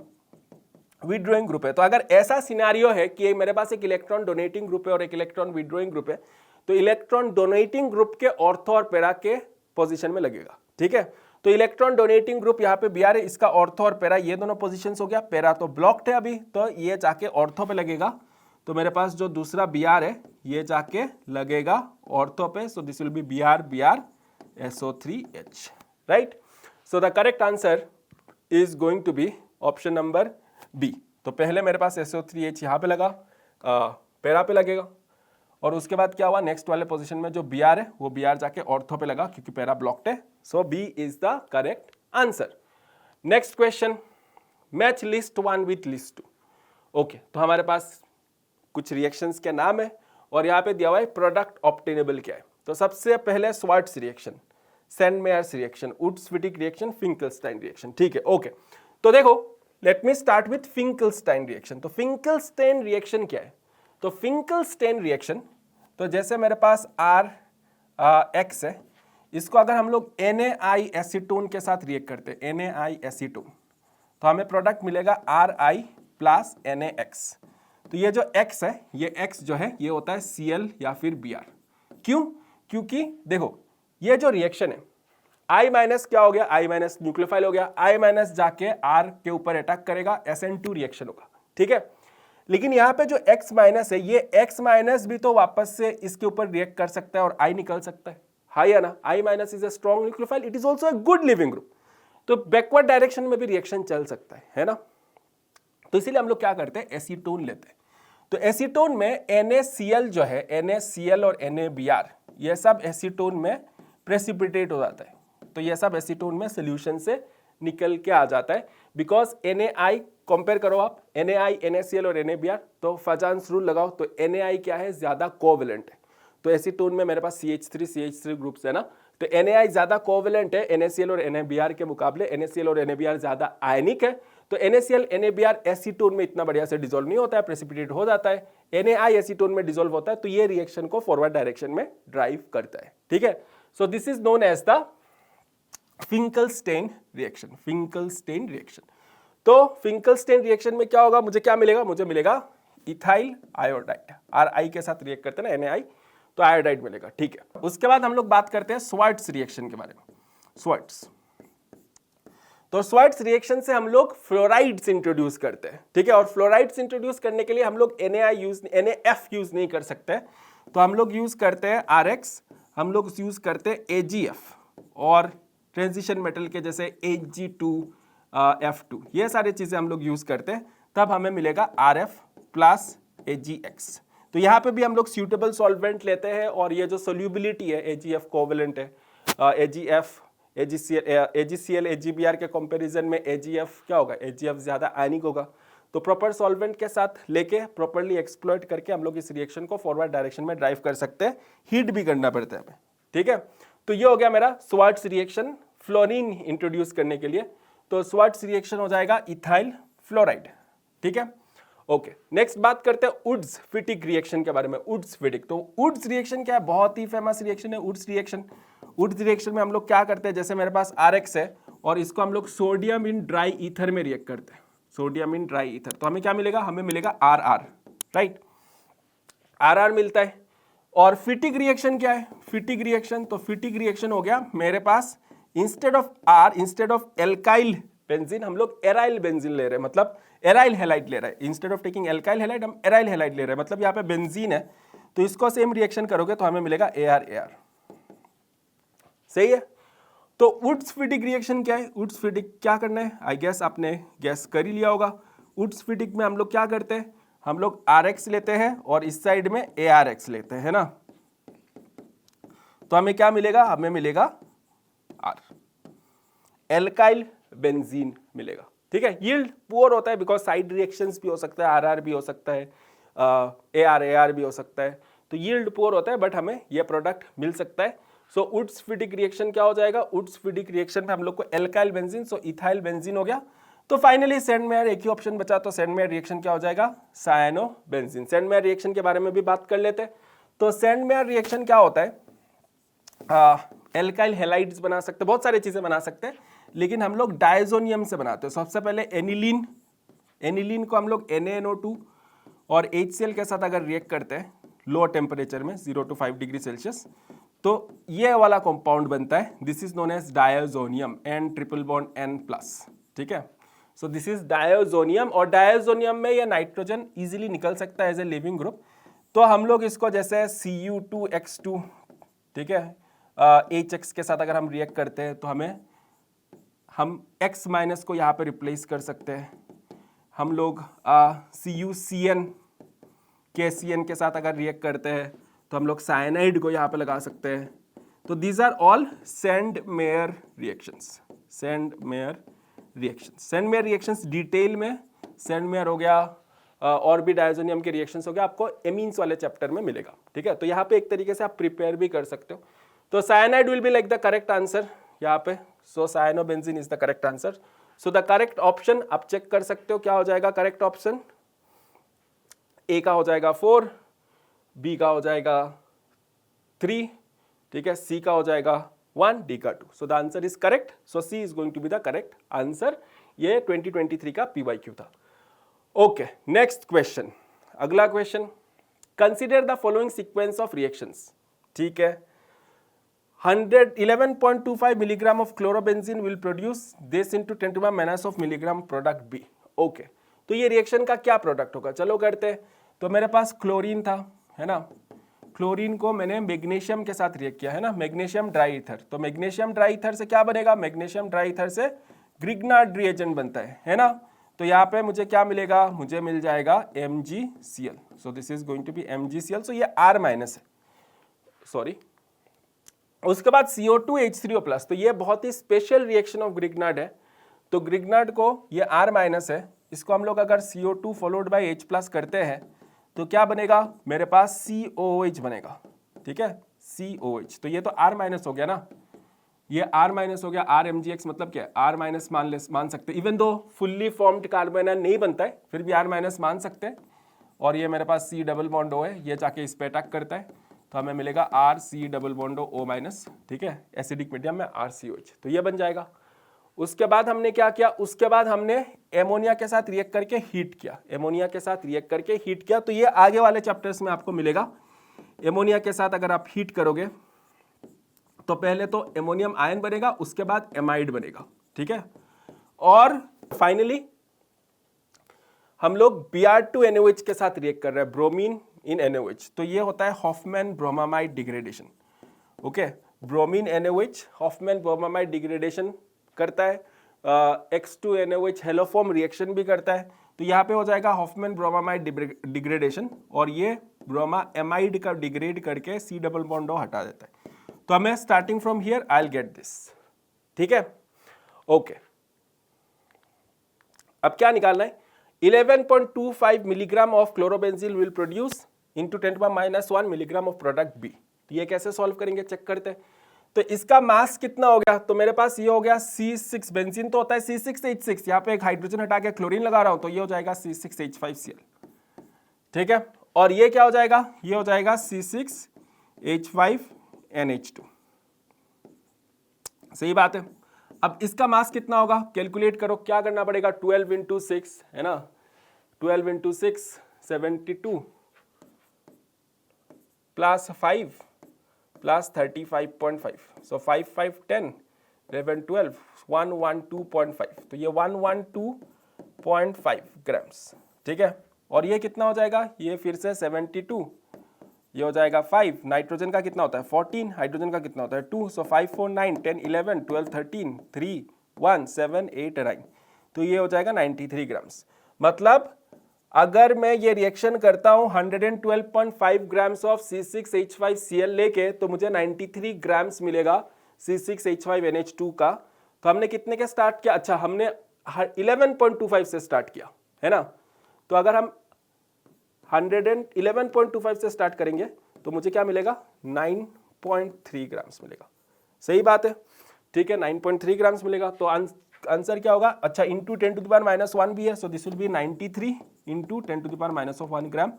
Speaker 1: विड्रोइंग ग्रुप है। तो अगर ऐसा सिनेरियो है कि मेरे पास एक इलेक्ट्रॉन डोनेटिंग ग्रुप है और एक इलेक्ट्रॉन विड्रोइंग ग्रुप है, तो इलेक्ट्रॉन डोनेटिंग ग्रुप के ऑर्थो और पैरा के पोजीशन में लगेगा, ठीक है। तो इलेक्ट्रॉन डोनेटिंग ग्रुप यहाँ पे Br है, इसका ऑर्थो और पैरा ये दोनों पोजीशंस हो गया। पैरा तो ब्लॉक्ड है अभी, तो ये जाके ऑर्थो पे लगेगा। तो मेरे पास जो दूसरा Br है ये जाके लगेगा ऑर्थो पे। So this will be Br SO3H, right. So the correct answer is going to be option number B. तो पहले मेरे पास SO3H यहाँ पे लगा, पैरा पे लगेगा, और उसके बाद क्या हुआ, नेक्स्ट वाले पोजीशन में जो Br है वो Br जाके ऑर्थो पे लगा क्योंकि पैरा ब्लॉक्ड है। So B is the correct answer. Next question, match list 1 with list 2। Okay, तो हमारे पास कुछ रिएक्शंस के नाम है और यहाँ पे दिया हुआ है प्रोडक्ट ऑब्टेनेबल क्या है। तो सबसे पहले Swarts reaction, Sandmeyer's reaction, Wurtz Fittig reaction, Finkelstein reaction, ठीक है। ओके, तो देखो let me start with Finkelstein reaction. तो फिंकलस्टाइन रिएक्शन क्या है, तो फिंकलस्टाइन रिएक्शन, तो जैसे मेरे पास RX है, इसको अगर हम लोग NaI एसीटोन के साथ रिएक्ट करते हैं, NaI एसीटोन, तो हमें प्रोडक्ट मिलेगा Ri प्लस NaX। तो ये जो X है, ये X जो है ये होता है Cl या फिर Br। क्यों, क्योंकि देखो ये जो रिएक्शन है I माइनस क्या हो गया, I माइनस न्यूक्लियोफाइल हो गया, I माइनस जाके R के ऊपर अटैक करेगा, SN2 रिएक्शन होगा, ठीक है। लेकिन यहाँ पे जो X माइनस है, ये X माइनस भी तो वापस से इसके ऊपर रिएक्ट कर सकता है और I निकल सकता है, हाई है ना। I minus is a strong nucleophile, it is also a good leaving group. तो बैकवर्ड डायरेक्शन में भी रिएक्शन चल सकता है ना। तो इसीलिए हम लोग क्या करते हैं, एसीटोन लेते हैं। तो एसीटोन में NaCl जो है, NaCl और NaBr, ये सब एसीटोन में प्रेसिपिटेट हो जाता है। तो ये सब एसीटोन में सोल्यूशन से निकल के आ जाता है, बिकॉज NaI कंपेयर करो आप, NaI NaCl और NaBr, तो फजान्स रूल लगाओ, तो NaI क्या है, ज्यादा कोवेलेंट है। तो एसीटोन में मेरे पास CH3 ग्रुप्स है ना, तो NaI ज्यादा कोवेलेंट है NaCl और NaBr के मुकाबले। NaCl और NaBr ज्यादा आयनिक है, तो NaCl NaBr एसीटोन में इतना बढ़िया से डिसॉल्व नहीं होता है, प्रेसिपिटेट हो जाता है। NaI एसीटोन में डिसॉल्व होता है, तो ये रिएक्शन को फॉरवर्ड डायरेक्शन में ड्राइव करता है, ठीक है। So this is known as the Finkelstein reaction, Finkelstein reaction. तो फिंकलस्टेन रिएक्शन में क्या होगा, मुझे क्या मिलेगा, मुझे मिलेगा इथाइल आयोडाइड। Ri के साथ रिएक्ट करते हैं ना NaI, तो आयोडाइड मिलेगा, ठीक है। उसके बाद हम लोग बात करते हैं स्वार्ट्स रिएक्शन के बारे में। स्वार्ट्स, तो स्वार्ट्स रिएक्शन से हम लोग फ्लोराइड्स इंट्रोड्यूस करते हैं, ठीक है। और फ्लोराइड्स इंट्रोड्यूस करने के लिए हम लोग NaF यूज नहीं कर सकते, तो हम लोग यूज करते हैं RX, हम लोग यूज करते हैं AgF, और ट्रांजिशन मेटल के जैसे Ag2F2, ये सारी चीजें हम लोग यूज करते हैं, तब हमें मिलेगा RF प्लस AgX। तो यहाँ पे भी हम लोग सूटेबल सॉल्वेंट लेते हैं, और ये जो सोल्यूबिलिटी है AgF कोवेलेंट है, AgF AgCl AgBr के कंपैरिजन में AgF क्या होगा, AgF ज़्यादा आयनिक होगा। तो प्रॉपर सॉल्वेंट के साथ लेके प्रॉपरली एक्सप्लॉइट करके हम लोग इस रिएक्शन को फॉरवर्ड डायरेक्शन में ड्राइव कर सकते हैं, हीट भी करना पड़ता है हमें, ठीक है। तो ये हो गया मेरा स्वार्ट्ज रिएक्शन फ्लोरीन इंट्रोड्यूस करने के लिए। तो स्वार्ट्ज रिएक्शन हो जाएगा इथाइल फ्लोराइड, ठीक है। ओके, नेक्स्ट बात करते हैं वुड्स फिटिक रिएक्शन के बारे में। वुड्स फिटिक, तो वुड्स रिएक्शन क्या है, बहुत ही फेमस रिएक्शन है वुड्स रिएक्शन। वुड्स रिएक्शन में हम लोग क्या करते हैं, जैसे मेरे पास RX है और इसको हम लोग सोडियम इन ड्राई ईथर में रिएक्ट करते हैं, सोडियम इन ड्राई ईथर। तो हमें क्या मिलेगा, हमें मिलेगा RR, राइट, RR मिलता है। और फिटिक रिएक्शन क्या है, फिटिक रिएक्शन, तो फिटिक रिएक्शन हो गया मेरे पास instead of R, instead of alkyl benzene हम लोग एराइल बेंजीन ले रहे हैं, मतलब एराइल हैलाइड ले रहे हैं। Instead of taking alkyl halide हम एराइल हैलाइड ले रहे हैं, मतलब यहाँ पे बेंजीन है, तो इसको सेम रिएक्शन करोगे तो हमें मिलेगा AR। सही है। तो वुड्स फिटिक रिएक्शन क्या है, वुड्स फिटिक क्या करना है, आई गेस आपने गैस कर ही लिया होगा। वुड्स फिटिक में हम लोग क्या करते हैं, हम लोग RX लेते हैं और इस साइड में ARX लेते हैं, है ना। तो हमें क्या मिलेगा, हमें मिलेगा R, एल्काइल बेंजीन मिलेगा, ठीक है। यील्ड पुअर होता है बिकॉज साइड रिएक्शंस भी हो सकता है, RR भी हो सकता है, AR भी हो सकता है, तो यील्ड पुअर होता है, बट हमें ये प्रोडक्ट मिल सकता है। सो वुड्स फिटिक रिएक्शन क्या हो जाएगा, वुड्स फिटिक रिएक्शन में हम लोग को एल्काइल बेंजीन, सो इथाइल बेंजीन हो गया। तो फाइनली सेंडमेयर एक ही ऑप्शन बचा, तो सेंडमेयर रिएक्शन क्या हो जाएगा, सायनो बेंजीन। सेंडमेयर रिएक्शन के बारे में भी बात कर लेते हैं। तो सेंडमेयर रिएक्शन क्या होता है, एल्काइल हैलाइड्स बना सकते हैं, बहुत सारी चीजें बना सकते हैं, लेकिन हम लोग डायजोनियम से बनाते हैं। सबसे पहले एनिलीन, एनिलीन को हम लोग NaNO2 और HCl के साथ अगर रिएक्ट करते हैं लो टेम्परेचर में 0 to 5 डिग्री सेल्सियस, तो ये वाला कंपाउंड बनता है, this is known as diazonium, N triple bond N+, ठीक है। सो दिस इज डायजोनियम, और डायजोनियम में ये नाइट्रोजन इजीली निकल सकता है एज ए लिविंग ग्रुप। तो हम लोग इसको जैसे Cu2X2, ठीक है, HX के साथ अगर हम रिएक्ट करते हैं तो हम X- को यहाँ पे रिप्लेस कर सकते हैं। हम लोग CuCN KCN के साथ अगर रिएक्ट करते हैं तो हम लोग साइनाइड को यहाँ पे लगा सकते हैं। तो these are all Sandmeyer reactions, Sandmeyer reactions. Sandmeyer reactions detail में सेंडमेयर हो गया और भी डायजोनियम के रिएक्शंस हो गया, आपको एमीन्स वाले चैप्टर में मिलेगा, ठीक है। तो यहाँ पे एक तरीके से आप प्रिपेयर भी कर सकते हो। तो cyanide will be like the correct answer यहाँ पे, so cyanobenzene is the correct answer. So the correct option आप चेक कर सकते हो क्या हो जाएगा करेक्ट ऑप्शन, A का हो जाएगा 4, B का हो जाएगा 3, ठीक है, C का हो जाएगा 1, D का 2। So the answer is correct, so C is going to be the correct answer. ये 2023 का PYQ था। ओके, नेक्स्ट क्वेश्चन, अगला question, consider the following sequence of reactions, ठीक है। 11.25 milligram of chlorobenzene will produce this into 10⁻³ of milligram product B। Okay, तो ये reaction का क्या प्रोडक्ट होगा, चलो करते हैं। तो मेरे पास क्लोरीन था, है ना, क्लोरीन को मैंने मैग्नीशियम के साथ रिएक्ट किया, है ना, मैग्नीशियम ड्राई ईथर। तो मैग्नीशियम ड्राई ईथर से क्या बनेगा, मैग्नीशियम ड्राई ईथर से ग्रिग्नार्ड रिएजेंट बनता है ना। तो यहाँ पे मुझे क्या मिलेगा, मुझे मिल जाएगा MgCl। So this is going to be MgCl, so ये R- है, सॉरी। उसके बाद CO2H3O+, तो ये बहुत ही स्पेशल रिएक्शन ऑफ ग्रिग्नार्ड है। तो ग्रिग्नार्ड को ये R- है, इसको हम लोग अगर CO2 फॉलोड बाय H+ करते हैं तो क्या बनेगा, मेरे पास COOH बनेगा, ठीक है, COH। तो ये तो R- हो गया ना, ये R- हो गया, RMgX मतलब क्या है, R- मान सकते हैं, even though fully formed carbon नहीं बनता है, फिर भी R- मान सकते हैं। और ये मेरे पास C डबल बॉन्ड O है, ये जाके इस पे अटैक करता है, तो हमें मिलेगा RC डबल बॉन्ड O-, ठीक है, एसिडिक मीडियम में RCOH, तो ये बन जाएगा। उसके बाद हमने क्या किया, उसके बाद हमने एमोनिया के साथ रिएक्ट करके हीट किया, एमोनिया के साथ रिएक्ट करके हीट किया। तो ये आगे वाले चैप्टर्स में आपको मिलेगा। एमोनिया के साथ अगर आप हीट करोगे तो पहले तो एमोनियम आयन बनेगा, उसके बाद एमाइड बनेगा, ठीक है। और फाइनली हम लोग Br2NaOH के साथ रिएक्ट कर रहे हैं, ब्रोमीन इन NaOH। तो ये होता है Hofmann bromamide degradation, okay. Bromine NaOH Hofmann bromamide degradation करता है, X2NaOH हेलोफॉर्म रिएक्शन भी करता है। तो यहाँ पे हो जाएगा हॉफमैन ब्रोमामाइड डिग्रेडेशन, और ये ब्रोमा एमाइड का डिग्रेड करके C डबल बॉन्ड O हटा देता है। तो हमें starting from here I will get this, ठीक है, ओके। अब क्या निकालना है, 11.25 milligram of chlorobenzene will produce into 10⁻⁻1 milligram of product B. ये कैसे सॉल्व करेंगे, चेक करते हैं। तो इसका मास कितना हो गया, तो मेरे पास ये हो गया C6, बेंजीन तो होता है C6H6, यहाँ पे एक हाइड्रोजन हटा के क्लोरीन लगा रहा हूं, तो ये हो जाएगा C6H5Cl, ठीक है। और ये क्या हो जाएगा, ये हो जाएगा C6H5NH2, सही बात है। अब इसका मास कितना होगा, कैलकुलेट करो, क्या करना पड़ेगा, 12 इंटू 6 है ना, 12 इंटू 6 72 प्लस 5 प्लस 35.5, सो 5 5 10 11 12 112.5, तो ये 112.5 ग्राम्स, ठीक है। और ये कितना हो जाएगा, ये फिर से 72, ये हो जाएगा 5, नाइट्रोजन का कितना होता है 14, हाइड्रोजन का कितना होता है 2, सो 5 4 9 10 11 12 13 3 1 7 8 9, तो ये हो जाएगा 93 ग्राम्स। मतलब अगर मैं ये रिएक्शन करता हूं 112.5 ग्राम्स ऑफ C6H5Cl लेके, तो मुझे 93 ग्राम्स मिलेगा C6H5NH2 का। तो हमने कितने के स्टार्ट किया, अच्छा हमने 11.25 से स्टार्ट किया है ना। तो अगर हम 111.25 से स्टार्ट करेंगे तो मुझे क्या मिलेगा, 9.3 ग्राम्स मिलेगा, सही बात है, ठीक है, 9.3 ग्राम्स मिलेगा। तो आंसर क्या होगा, अच्छा इंटू 10⁻⁻1 भी है, so this will be 93 into 10⁻⁻1 gram,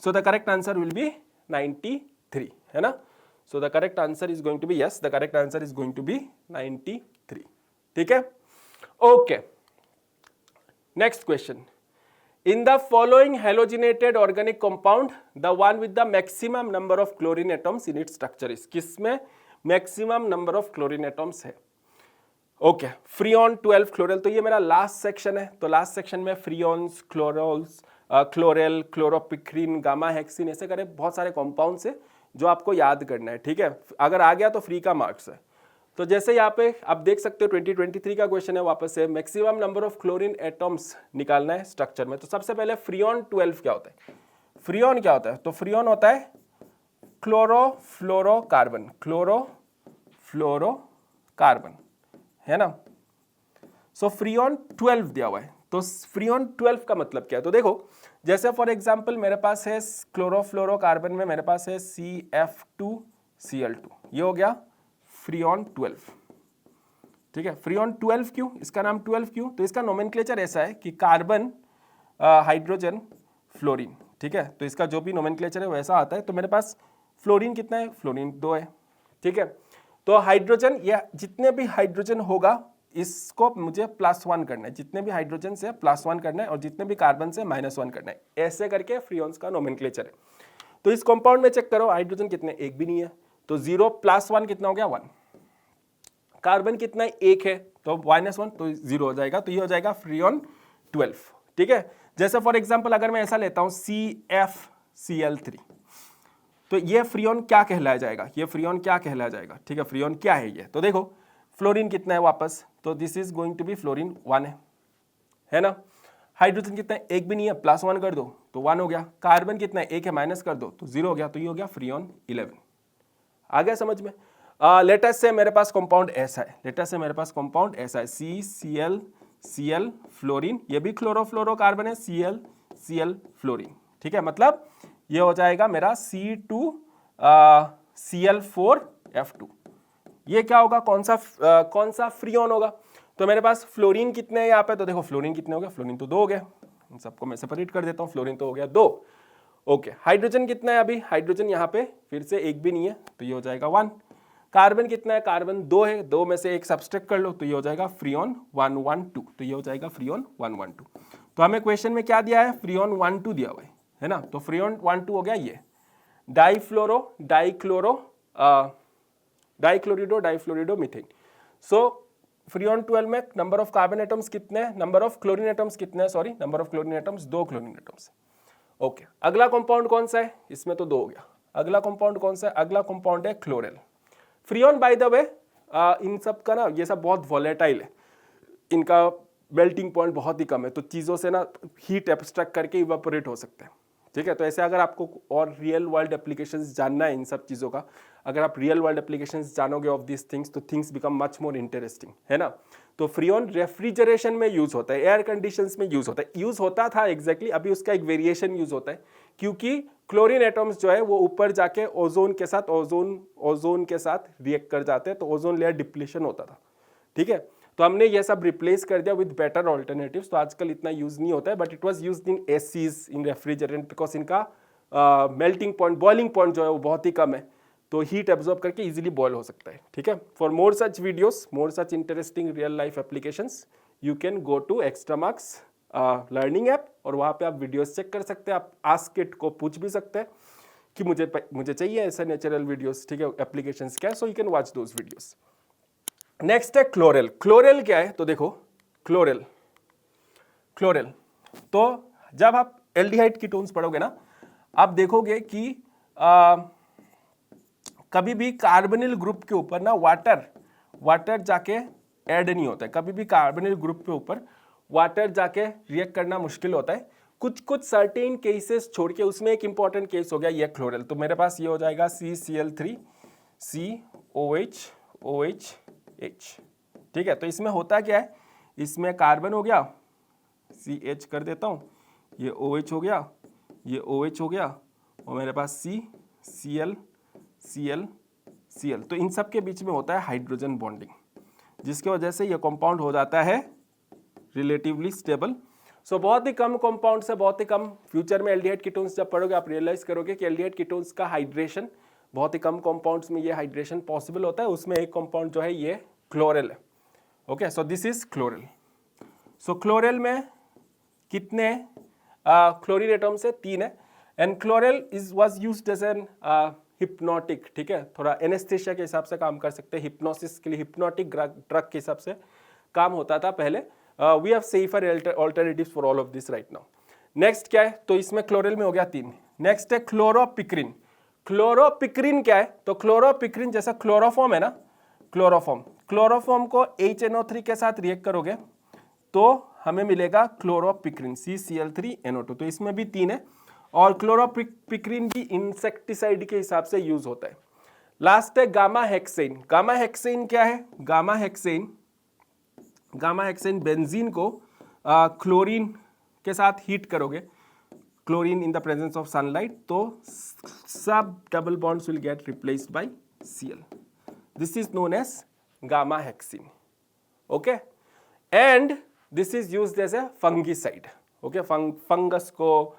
Speaker 1: so the correct answer will be 93, है ना। So the correct answer is going to be, yes the correct answer is going to be 93, ठीक है, okay. Next question, in the following halogenated organic compound the one with the maximum number of chlorine atoms in its structure is, किसमें maximum number of chlorine atoms है, okay. Freon 12 chloral, तो ये मेरा last section है, तो last section में फ्रीऑन्स, क्लोरल्स, क्लोरेल, chloropicrin, gamma hexyne, ऐसे करे बहुत सारे कॉम्पाउंड्स है जो आपको याद करना है, ठीक है। अगर आ गया तो फ्री का मार्क्स है। तो जैसे यहाँ पे आप देख सकते हो 2023 का क्वेश्चन है, वापस से maximum number of chlorine atoms निकालना है स्ट्रक्चर में। तो सबसे पहले फ्रीऑन 12 क्या होता है, फ्रीऑन क्या होता है, तो फ्रीऑन होता है क्लोरोफ्लोरोकार्बन, क्लोरोफ्लोरोकार्बन, है ना। सो फ्रीऑन 12 दिया हुआ है, तो फ्रीऑन 12 का मतलब क्या है, तो देखो जैसे फॉर एग्जांपल मेरे पास है क्लोरोफ्लोरोकार्बन में मेरे पास है CF2Cl2, ये हो गया फ्रीऑन 12, ठीक है। फ्रीऑन 12 क्यों, इसका नाम 12 क्यों, तो इसका नोमेनक्लेचर ऐसा है कि कार्बन, हाइड्रोजन, फ्लोरीन, ठीक है। तो इसका जो भी नोमेनक्लेचर है वैसा आता है। तो मेरे पास फ्लोरीन कितना है, फ्लोरीन 2 है, ठीक है। तो हाइड्रोजन, या जितने भी हाइड्रोजन होगा इसको मुझे +1 करना है, जितने भी हाइड्रोजन से +1 करना है और जितने भी कार्बन से -1 करना है, ऐसे करके फ्रीऑन्स का नोमेनक्लेचर है। तो इस कंपाउंड में चेक करो हाइड्रोजन कितने, एक भी नहीं है, तो 0 + 1 कितना हो गया 1, कार्बन कितना है 1 है, तो -1 तो 0 हो जाएगा, तो ये हो जाएगा फ्रीऑन 12, ठीक है। जैसे फॉर एग्जांपल अगर मैं ऐसा लेता हूं CFCl3, तो ये फ्रीऑन क्या कहलाया जाएगा, ये फ्रीऑन क्या कहलाया जाएगा, ठीक है। फ्रीऑन क्या है ये, तो देखो फ्लोरीन कितना है वापस, तो this is going to be fluorine 1 है ना। हाइड्रोजन कितना है, एक भी नहीं है, +1 कर दो तो 1 हो गया। कार्बन कितना है, 1 है, माइनस कर दो तो 0 हो गया, तो ये हो गया फ्रीऑन 11। आ गया समझ में। लेटेस्ट से मेरे पास कंपाउंड ऐसा है, लेटेस्ट से मेरे पास कंपाउंड ऐसा है CCl फ्लोरीन, ये भी क्लोरोफ्लोरोकार्बन है, Cl फ्लोरीन, ठीक है। मतलब ये हो जाएगा मेरा C2Cl4F2। ये क्या होगा, कौन सा फ्रीऑन होगा, तो मेरे पास फ्लोरीन कितने हैं यहाँ पे, तो देखो फ्लोरीन कितने हो गए, फ्लोरीन तो 2 हो गए, इन सबको मैं सेपरेट कर देता हूँ, फ्लोरीन तो हो गया 2, ओके। हाइड्रोजन कितना है अभी, हाइड्रोजन यहाँ पे फिर से एक भी नहीं है, तो ये हो जाएगा 1। कार्बन कितना है, कार्बन 2 है, 2 में से एक सब्सट्रैक्ट कर लो, तो ये हो जाएगा फ्रीऑन 112, तो ये हो जाएगा फ्रीऑन 112। तो हमें क्वेश्चन में क्या दिया है, फ्रीऑन 12 दिया हुआ है ना। तो फ्रीऑन 12 हो गया ये, डाइफ्लोरिडो मीथेन। सो फ्रीऑन 12 में नंबर ऑफ कार्बन एटम्स कितने हैं, नंबर ऑफ क्लोरीन एटम्स कितने हैं, sorry number of chlorine atoms 2 chlorine atoms, okay. अगला कंपाउंड कौन सा है, इसमें तो 2 हो गया। अगला कंपाउंड कौन सा है, अगला कंपाउंड है क्लोरेल। फ्रीऑन बाय द वे इन सब का ना, ये सब बहुत वॉलेटाइल है, इनका मेल्टिंग पॉइंट बहुत ही कम है, तो चीज़ों से ना हीट एब्स्ट्रैक्ट करके इवेपोरेट हो सकते हैं, ठीक है। तो ऐसे अगर आपको और रियल वर्ल्ड एप्लीकेशंस जानना है इन सब चीज़ों का, अगर आप रियल वर्ल्ड एप्लीकेशंस जानोगे ऑफ दिस थिंग्स, तो things become much more interesting, है ना। तो फ्रीऑन रेफ्रिजरेशन में यूज होता है, एयर कंडीशंस में यूज होता है, यूज होता था एग्जैक्टली, अभी उसका एक वेरिएशन यूज होता है, क्योंकि क्लोरीन एटम्स जो है वो ऊपर जाके ओजोन के साथ रिएक्ट कर जाते हैं, तो ओजोन लेयर डिप्लीशन होता था, ठीक है। तो हमने ये सब रिप्लेस कर दिया विद बेटर ऑल्टरनेटिव्स, तो आजकल इतना यूज नहीं होता है, but it was used in ACs, in refrigerant, because इनका मेल्टिंग पॉइंट, बॉइलिंग पॉइंट जो है वो बहुत ही कम है, तो हीट एब्जॉर्ब करके इजीली बॉयल हो सकता है, ठीक है। For more such videos, more such interesting real life applications, you can go to Extramarks learning app, और वहाँ पे आप वीडियोस चेक कर सकते हैं। आप आस्क इट को पूछ भी सकते हैं कि मुझे चाहिए ऐसा नेचुरल वीडियोस, ठीक है, एप्लीकेशंस क्या है, so you can watch those videos. Next है क्लोरेल। क्लोरेल क्या है, तो देखो क्लोरेल तो जब आप एल्डिहाइड कीटोन्स पढ़ोगे ना, आप देखोगे कि कभी भी कार्बोनिल ग्रुप के ऊपर ना वाटर जाके ऐड नहीं होता है, कभी भी कार्बोनिल ग्रुप के ऊपर वाटर जाके रिएक्ट करना मुश्किल होता है, कुछ सर्टेन केसेस छोड़ के। उसमें एक इंपॉर्टेंट केस हो गया ये क्लोरेल, तो मेरे पास ये हो जाएगा CCl3 COH, ठीक है। तो इसमें होता क्या है, इसमें कार्बन हो गया, CH कर देता हूँ, ये OH हो गया, ये OH हो गया, और मेरे पास Cl, तो इन सब के बीच में होता है हाइड्रोजन बॉन्डिंग, जिसकी वजह से ये कंपाउंड हो जाता है रिलेटिवली स्टेबल। सो बहुत ही कम कंपाउंड से, बहुत ही कम, फ्यूचर में एल्डिहाइड कीटोन्स जब पढ़ोगे आप रियलाइज करोगे कि एल्डिहाइड कीटोन्स का हाइड्रेशन, बहुत ही कम कंपाउंड्स में ये हाइड्रेशन पॉसिबल होता है, उसमें एक कंपाउंड जो है ये क्लोरेल है। Okay, so this is chloral. सो क्लोरेल में कितने क्लोरीन एटम्स है, 3 है, and chloral was used as an hypnotic, ठीक है, थोड़ा एनेस्थेशिया के हिसाब से काम कर सकते हैं, हिप्नोसिस के लिए, हिप्नोटिक ड्रग के हिसाब से काम होता था पहले। We have safer alternatives for all of this right now. Next क्या है, तो इसमें क्लोरेल में हो गया 3। नेक्स्ट है क्लोरोपिक्रिन। क्लोरोपिक्रिन क्या है, तो क्लोरोपिक्रिन जैसा क्लोरोफॉर्म है ना, क्लोरोफॉर्म को HNO3 के साथ रिएक्ट करोगे तो हमें मिलेगा क्लोरोपिक्रिन, CCl3NO2, तो इसमें भी 3 है, और क्लोरोपिक्रिन भी इंसेक्टिसाइड के हिसाब से यूज होता है। लास्ट है गामा हेक्सेन। गामा हेक्सेन क्या है, गामा हेक्सेन बेंजीन को क्लोरीन के साथ हीट करोगे, chlorine in the presence of sunlight, तो सब double bonds will get replaced by Cl. This is known as gamma hexene. Okay, and this is used as a fungicide. Okay, fungus को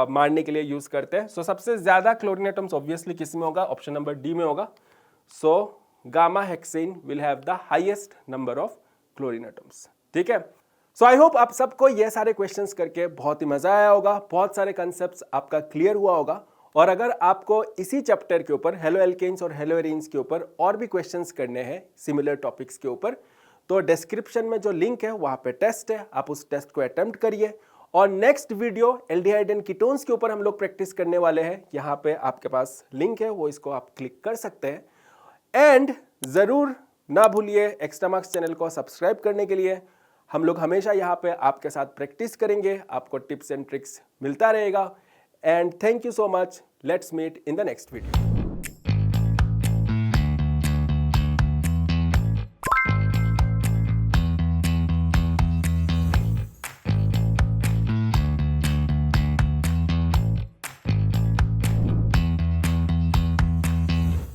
Speaker 1: मारने के लिए use करते हैं। सो सबसे ज्यादा क्लोरीन एटम्स ऑब्वियसली किस में होगा, ऑप्शन नंबर डी में होगा। So gamma hexane will have the highest number of chlorine atoms, ठीक है। सो आई होप आप सबको ये सारे क्वेश्चंस करके बहुत ही मजा आया होगा, बहुत सारे कंसेप्ट्स आपका क्लियर हुआ होगा। और अगर आपको इसी चैप्टर के ऊपर हेलो एल्केन्स और हेलो एरीन्स के ऊपर और भी क्वेश्चंस करने हैं सिमिलर टॉपिक्स के ऊपर, तो डिस्क्रिप्शन में जो लिंक है वहां पे टेस्ट है, आप उस टेस्ट को अटेम्प्ट करिए। और next video aldehyde and ketones के ऊपर हम लोग प्रैक्टिस करने वाले हैं, यहाँ पे आपके पास लिंक है, वो इसको आप क्लिक कर सकते हैं। एंड जरूर ना भूलिए एक्स्ट्रा मार्क्स चैनल को सब्सक्राइब करने के लिए। हम लोग हमेशा यहाँ पे आपके साथ प्रैक्टिस करेंगे, आपको टिप्स एंड ट्रिक्स मिलता रहेगा। And thank you so much. Let's meet in the next video.